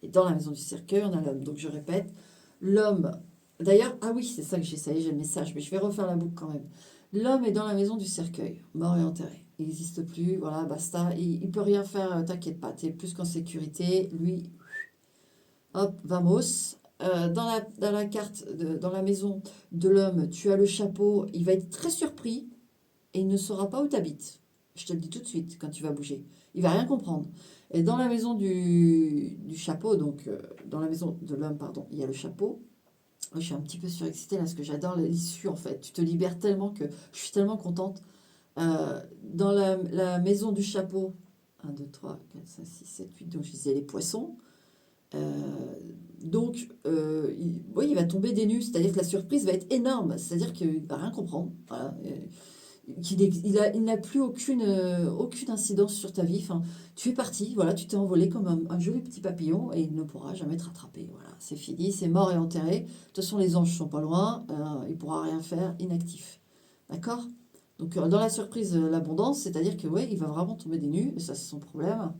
Et dans la maison du cercueil, on a l'homme. Donc je répète, l'homme... D'ailleurs, ah oui, c'est ça que j'ai le message, mais je vais refaire la boucle quand même. L'homme est dans la maison du cercueil, mort et enterré. Il n'existe plus, voilà, basta. Il ne peut rien faire, t'inquiète pas, tu es plus qu'en sécurité. Lui, hop, vamos. Dans la carte, dans la maison de l'homme, tu as le chapeau. Il va être très surpris et il ne saura pas où tu habites. Je te le dis tout de suite quand tu vas bouger. Il va rien comprendre. Et dans la maison du chapeau, donc dans la maison de l'homme, pardon, il y a le chapeau. Je suis un petit peu surexcitée là parce que j'adore l'issue en fait. Tu te libères tellement que je suis tellement contente. Dans la maison du chapeau, 1, 2, 3, 4, 5, 6, 7, 8, donc je disais les poissons. Oui, il va tomber des nues, c'est-à-dire que la surprise va être énorme, c'est-à-dire qu'il va rien comprendre. Voilà. Il n'a plus aucune incidence sur ta vie. Enfin, tu es parti, voilà, tu t'es envolé comme un joli petit papillon et il ne pourra jamais te rattraper. Voilà, c'est fini, c'est mort et enterré. De toute façon, les anges sont pas loin, il ne pourra rien faire, inactif. D'accord? Donc, dans la surprise, l'abondance, c'est-à-dire que, ouais, il va vraiment tomber des nues, et ça, c'est son problème.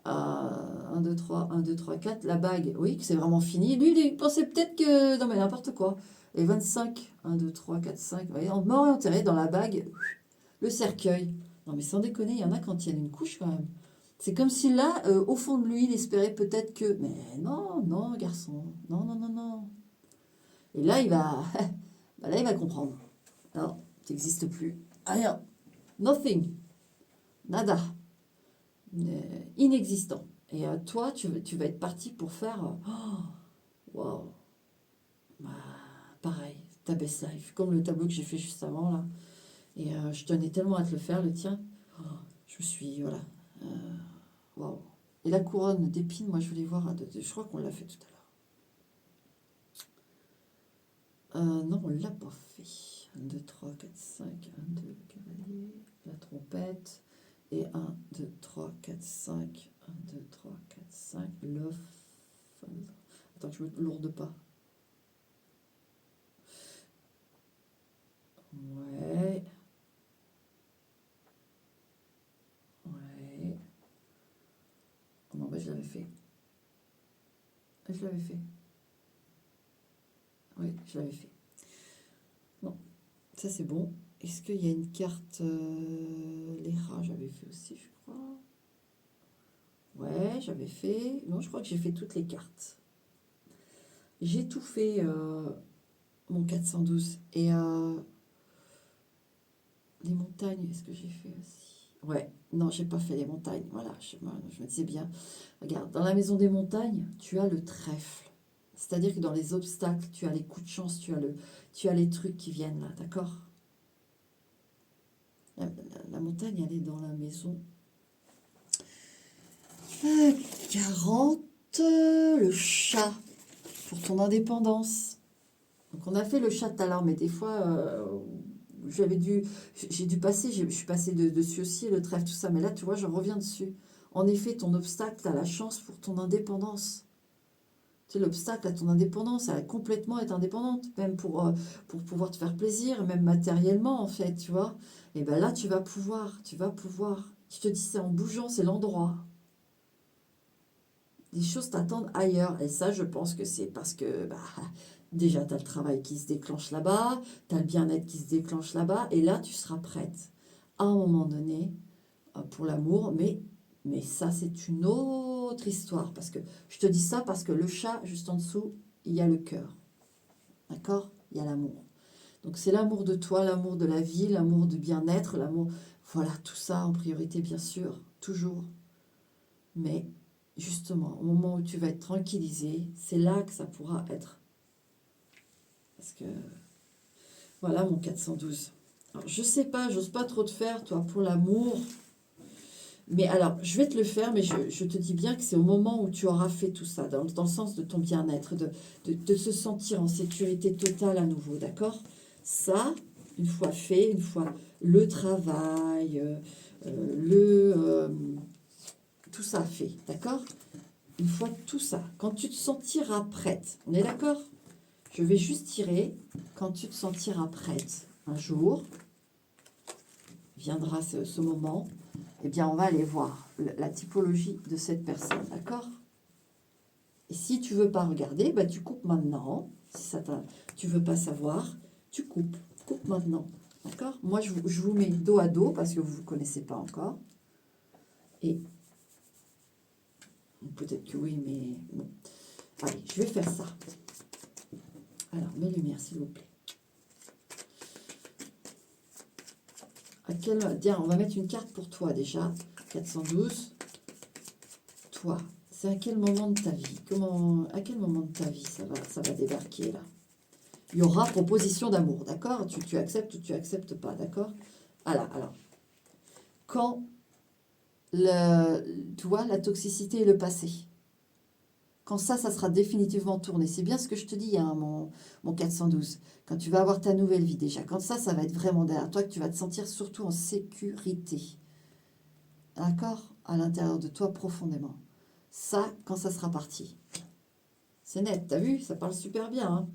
1, 2, 3, 1, 2, 3, 4. La bague, oui, que c'est vraiment fini. Lui, il pensait peut-être que... Non, mais n'importe quoi. Et 25, 1, 2, 3, 4, 5. Vous voyez, mort et enterré dans la bague, le cercueil. Non, mais sans déconner, il y en a quand il y a une couche quand même. C'est comme si là, au fond de lui, il espérait peut-être que... Mais non, non, garçon. Non, non, non, non. Et là, il va... Là, il va comprendre. Non, tu n'existes plus. Rien. Nothing. Nada. Inexistant. Et toi, tu vas être parti pour faire... Waouh. Bah, pareil, ta best life. Comme le tableau que j'ai fait juste avant, là. Et je tenais tellement à te le faire, le tien. Oh, je suis... Voilà. Waouh. Et la couronne d'épines, moi, je voulais voir... Je crois qu'on l'a fait tout à l'heure. Non, on l'a pas fait. 1, 2, 3, 4, 5. 1, 2, cavalier. La trompette. Et 1, 2, 3, 4, 5. 1, 2, 3, 4, 5. L'œuf. Attends que je me lourde pas. Ouais. Ouais. Oh non, bah je l'avais fait. Je l'avais fait. Oui, je l'avais fait. Non, ça c'est bon. Est-ce qu'il y a une carte les rats, j'avais fait aussi, je crois. Ouais, j'avais fait. Non, je crois que j'ai fait toutes les cartes. J'ai tout fait, mon 412. Et les montagnes, est-ce que j'ai fait aussi? Ouais, non, j'ai pas fait les montagnes. Voilà, je me disais bien. Regarde, dans la maison des montagnes, tu as le trèfle. C'est-à-dire que dans les obstacles, tu as les coups de chance, tu as les trucs qui viennent là, d'accord? La montagne, elle est dans la maison. 40, le chat, pour ton indépendance. Donc on a fait le chat tout à l'heure, mais des fois, j'ai dû passer, je suis passée dessus aussi, le trèfle, tout ça, mais là, tu vois, je reviens dessus. En effet, ton obstacle, tu as la chance pour ton indépendance. Tu sais, l'obstacle à ton indépendance, elle a complètement être indépendante, même pour pouvoir te faire plaisir, même matériellement, en fait, tu vois. Et ben là, tu vas pouvoir. Je te dis, c'est en bougeant, c'est l'endroit. Les choses t'attendent ailleurs. Et ça, je pense que c'est parce que bah, déjà, tu as le travail qui se déclenche là-bas, tu as le bien-être qui se déclenche là-bas, et là, tu seras prête à un moment donné pour l'amour. Mais ça, c'est une autre histoire. Parce que je te dis ça parce que le chat, juste en dessous, il y a le cœur. D'accord? Il y a l'amour. Donc, c'est l'amour de toi, l'amour de la vie, l'amour du bien-être, l'amour. Voilà, tout ça en priorité, bien sûr, toujours. Mais justement, au moment où tu vas être tranquillisé, c'est là que ça pourra être. Parce que, voilà mon 412. Alors, je sais pas, j'ose pas trop te faire, toi, pour l'amour. Mais alors, je vais te le faire, mais je te dis bien que c'est au moment où tu auras fait tout ça, dans le sens de ton bien-être, de se sentir en sécurité totale à nouveau, d'accord? Ça, une fois fait, une fois le travail, tout ça fait, d'accord? Une fois tout ça, quand tu te sentiras prête, on est d'accord? Je vais juste tirer quand tu te sentiras prête. Un jour, viendra ce moment, eh bien, on va aller voir la typologie de cette personne, d'accord? Et si tu veux pas regarder, bah, tu coupes maintenant. Si tu veux pas savoir, tu coupes. Coupe maintenant, d'accord? Moi, je vous mets dos à dos parce que vous ne vous connaissez pas encore. Et peut-être que oui, mais bon. Allez, je vais faire ça. Alors, mes lumières, s'il vous plaît. Tiens, on va mettre une carte pour toi déjà. 412. Toi, c'est à quel moment de ta vie? À quel moment de ta vie ça va débarquer là? Il y aura proposition d'amour, d'accord? Tu acceptes ou tu acceptes pas, d'accord? Alors, quand tu vois, la toxicité est le passé, quand ça sera définitivement tourné, c'est bien ce que je te dis, hein, mon 412, quand tu vas avoir ta nouvelle vie déjà, quand ça va être vraiment derrière toi, que tu vas te sentir surtout en sécurité, d'accord? À l'intérieur de toi profondément. Ça, quand ça sera parti. C'est net, t'as vu? Ça parle super bien, hein?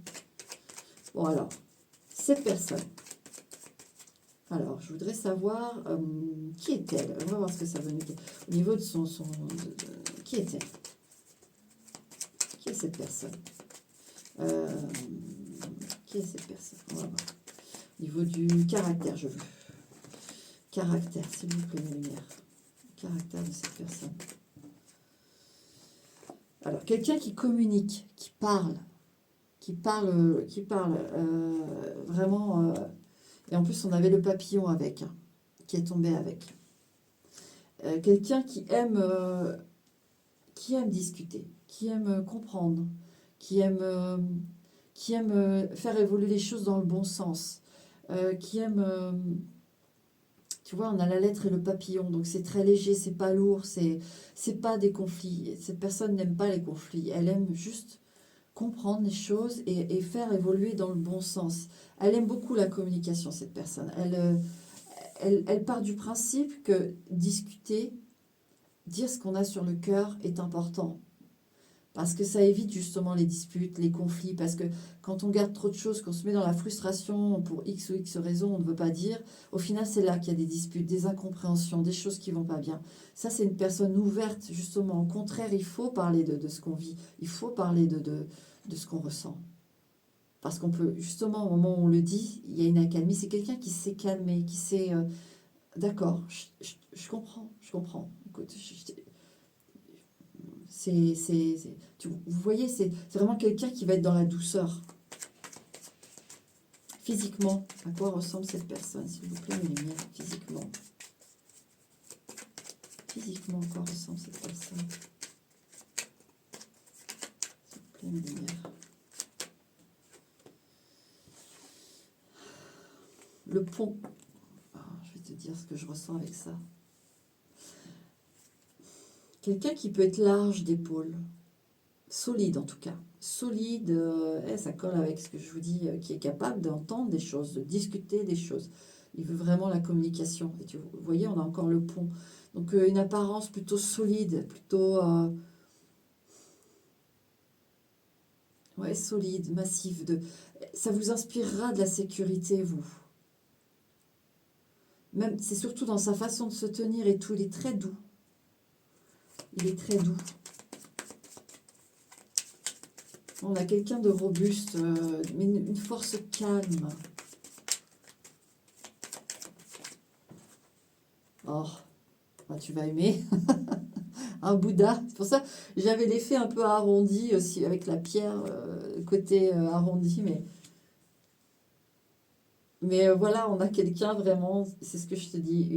Bon alors, cette personne. Alors, je voudrais savoir qui est-elle. On va voir ce que ça veut dire. Au niveau de qui est-elle? Qui est cette personne? Qui est cette personne? On va voir. Au niveau du caractère, je veux. Caractère, s'il vous plaît, mes lumières. Caractère de cette personne. Alors, quelqu'un qui communique, qui parle vraiment. Et en plus, on avait le papillon avec, hein, qui est tombé avec. Quelqu'un qui aime discuter, qui aime comprendre, qui aime faire évoluer les choses dans le bon sens, qui aime, tu vois, on a la lettre et le papillon, donc c'est très léger, c'est pas lourd, c'est pas des conflits. Cette personne n'aime pas les conflits, elle aime juste comprendre les choses et faire évoluer dans le bon sens. Elle aime beaucoup la communication, cette personne. Elle part du principe que discuter, dire ce qu'on a sur le cœur est important. Parce que ça évite justement les disputes, les conflits. Parce que quand on garde trop de choses, qu'on se met dans la frustration pour X ou X raison, on ne veut pas dire, au final, c'est là qu'il y a des disputes, des incompréhensions, des choses qui ne vont pas bien. Ça, c'est une personne ouverte, justement. Au contraire, il faut parler de ce qu'on vit. Il faut parler de ce qu'on ressent. Parce qu'on peut, justement, au moment où on le dit, il y a une accalmie. C'est quelqu'un qui s'est calmé, qui s'est... d'accord, je comprends. Écoute, vous voyez, c'est vraiment quelqu'un qui va être dans la douceur. Physiquement, à quoi ressemble cette personne, s'il vous plaît, mes lumières, physiquement? physiquement à quoi ressemble cette personne? S'il vous plaît, mes lumières. Le pont. Je vais te dire ce que je ressens avec ça. Quelqu'un qui peut être large d'épaule. Solide en tout cas. Solide, ça colle avec ce que je vous dis, qui est capable d'entendre des choses, de discuter des choses. Il veut vraiment la communication. Et vous voyez, on a encore le pont. Donc une apparence plutôt solide, plutôt solide, massive. Ça vous inspirera de la sécurité, vous. Même, c'est surtout dans sa façon de se tenir et tout. Il est très doux. Il est très doux. On a quelqu'un de robuste, mais une force calme. Oh, tu vas aimer. Un Bouddha. C'est pour ça j'avais l'effet un peu arrondi aussi, avec la pierre, côté arrondi. Mais voilà, on a quelqu'un vraiment, c'est ce que je te dis,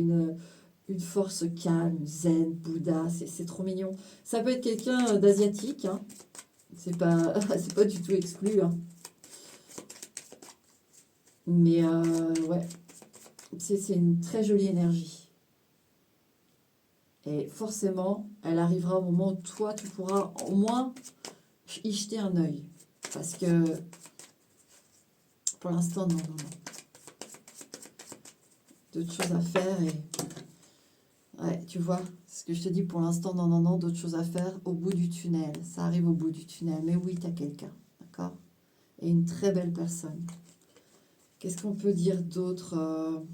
une force calme, zen, Bouddha. C'est trop mignon. Ça peut être quelqu'un d'asiatique, hein. C'est pas du tout exclu, hein. Mais ouais, c'est une très jolie énergie. Et forcément, elle arrivera au moment où toi, tu pourras au moins y jeter un œil. Parce que pour l'instant, non. D'autres choses à faire et... Ouais, tu vois, ce que je te dis pour l'instant, non, d'autres choses à faire au bout du tunnel. Ça arrive au bout du tunnel. Mais oui, tu as quelqu'un, d'accord? Et une très belle personne. Qu'est-ce qu'on peut dire d'autre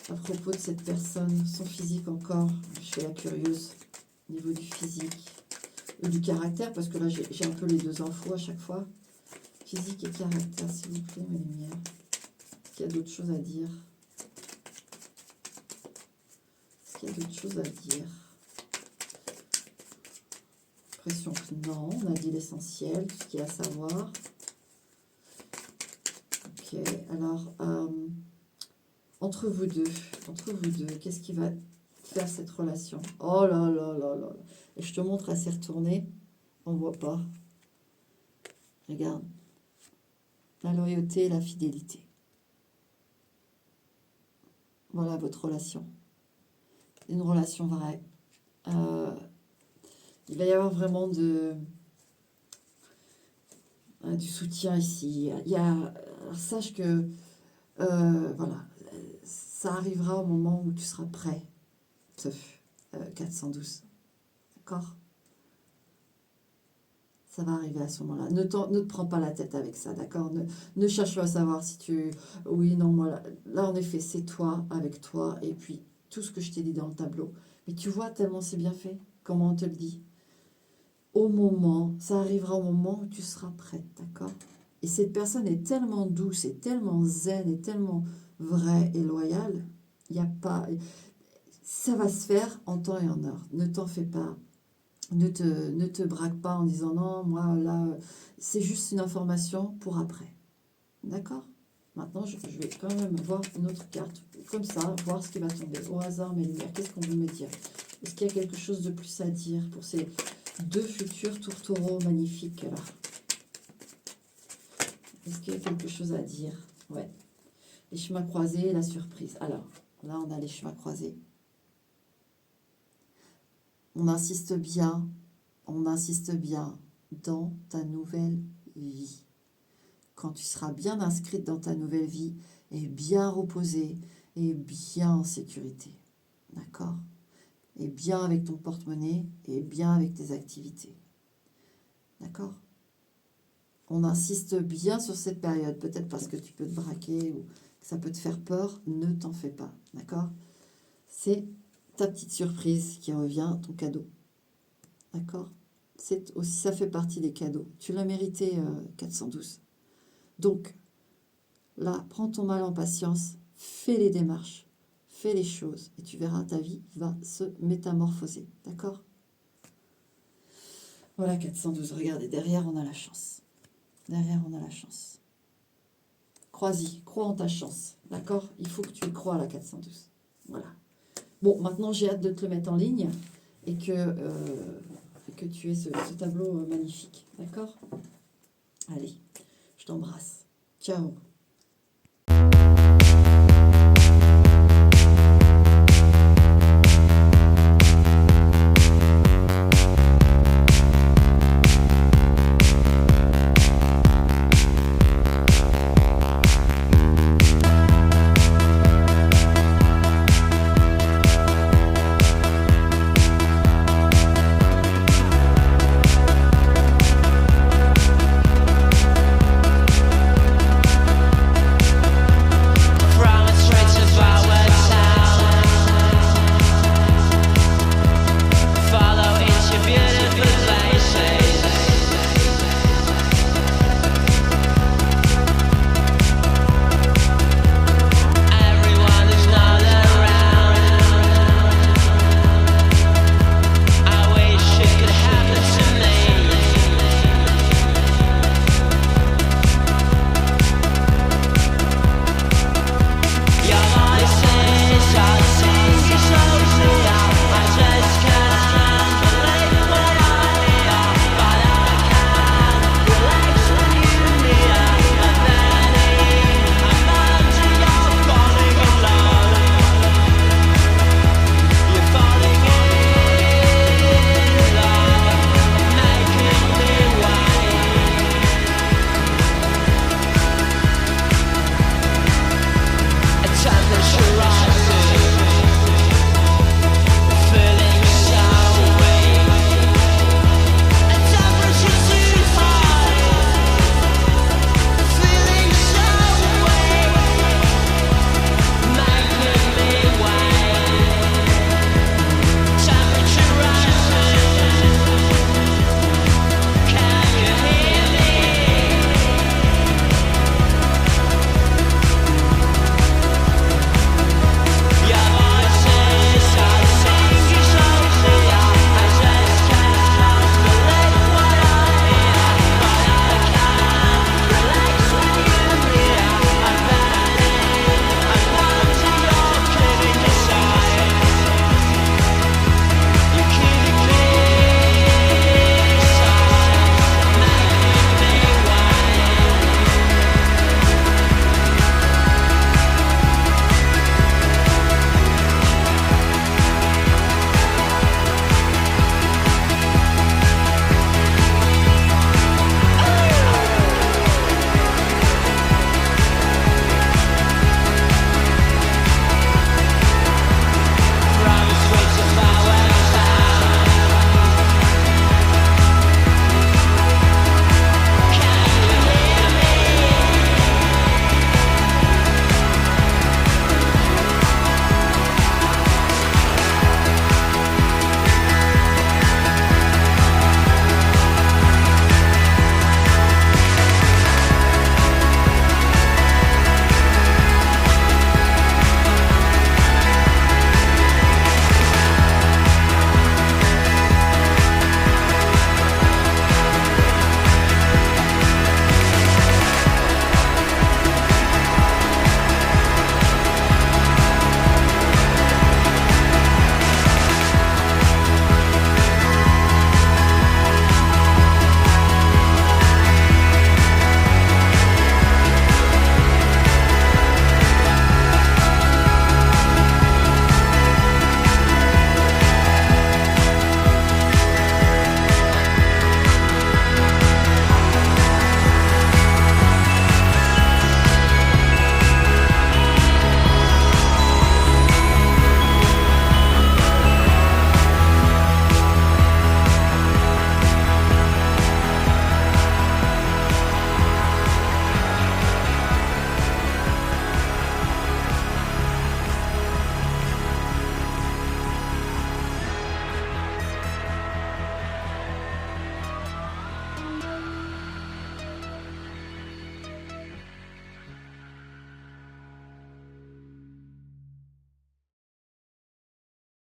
à propos de cette personne? Son physique encore, je suis la curieuse. Au niveau du physique. Ou du caractère, parce que là, j'ai un peu les deux infos à chaque fois. Physique et caractère, s'il vous plaît, mes lumières. Est-ce qu'il y a d'autres choses à dire? Est-ce qu'il y a d'autres choses à dire? Impression que non, on a dit l'essentiel, tout ce qu'il y a à savoir. Ok, alors, entre vous deux, qu'est-ce qui va faire cette relation? Oh là là là là. Et je te montre, elle s'est retournée. On voit pas. Regarde. La loyauté et la fidélité. Voilà votre relation. Une relation vraie. Il va y avoir vraiment du soutien ici. Alors sache que voilà, ça arrivera au moment où tu seras prêt. 412. D'accord? Ça va arriver à ce moment-là. Ne te prends pas la tête avec ça, d'accord? Ne cherche pas à savoir si tu... Oui, non, moi, là, en effet, c'est toi, avec toi, et puis tout ce que je t'ai dit dans le tableau. Mais tu vois, tellement c'est bien fait, comment on te le dit. Ça arrivera au moment où tu seras prête, d'accord? Et cette personne est tellement douce, et tellement zen, et tellement vraie et loyale, il n'y a pas... Ça va se faire en temps et en heure. Ne t'en fais pas. Ne te braque pas en disant non, moi là, c'est juste une information pour après. D'accord? Maintenant, je vais quand même voir une autre carte, comme ça, voir ce qui va tomber. Au hasard, mes lumières, qu'est-ce qu'on veut me dire? Est-ce qu'il y a quelque chose de plus à dire pour ces deux futurs tourtereaux magnifiques là? Est-ce qu'il y a quelque chose à dire? Ouais. Les chemins croisés, la surprise. Alors, là, on a les chemins croisés. On insiste bien dans ta nouvelle vie. Quand tu seras bien inscrite dans ta nouvelle vie et bien reposée et bien en sécurité. D'accord? Et bien avec ton porte-monnaie et bien avec tes activités. D'accord? On insiste bien sur cette période, peut-être parce que tu peux te braquer ou que ça peut te faire peur. Ne t'en fais pas. D'accord? C'est ta petite surprise qui revient, ton cadeau. D'accord? C'est aussi, ça fait partie des cadeaux. Tu l'as mérité, 412. Donc, là, prends ton mal en patience, fais les démarches, fais les choses, et tu verras, ta vie va se métamorphoser. D'accord? Voilà, 412. Regardez, derrière, on a la chance. Derrière, on a la chance. Crois-y, crois en ta chance. D'accord? Il faut que tu y crois, la 412. Voilà. Bon, maintenant, j'ai hâte de te le mettre en ligne et que tu aies ce tableau magnifique. D'accord? Allez, je t'embrasse. Ciao.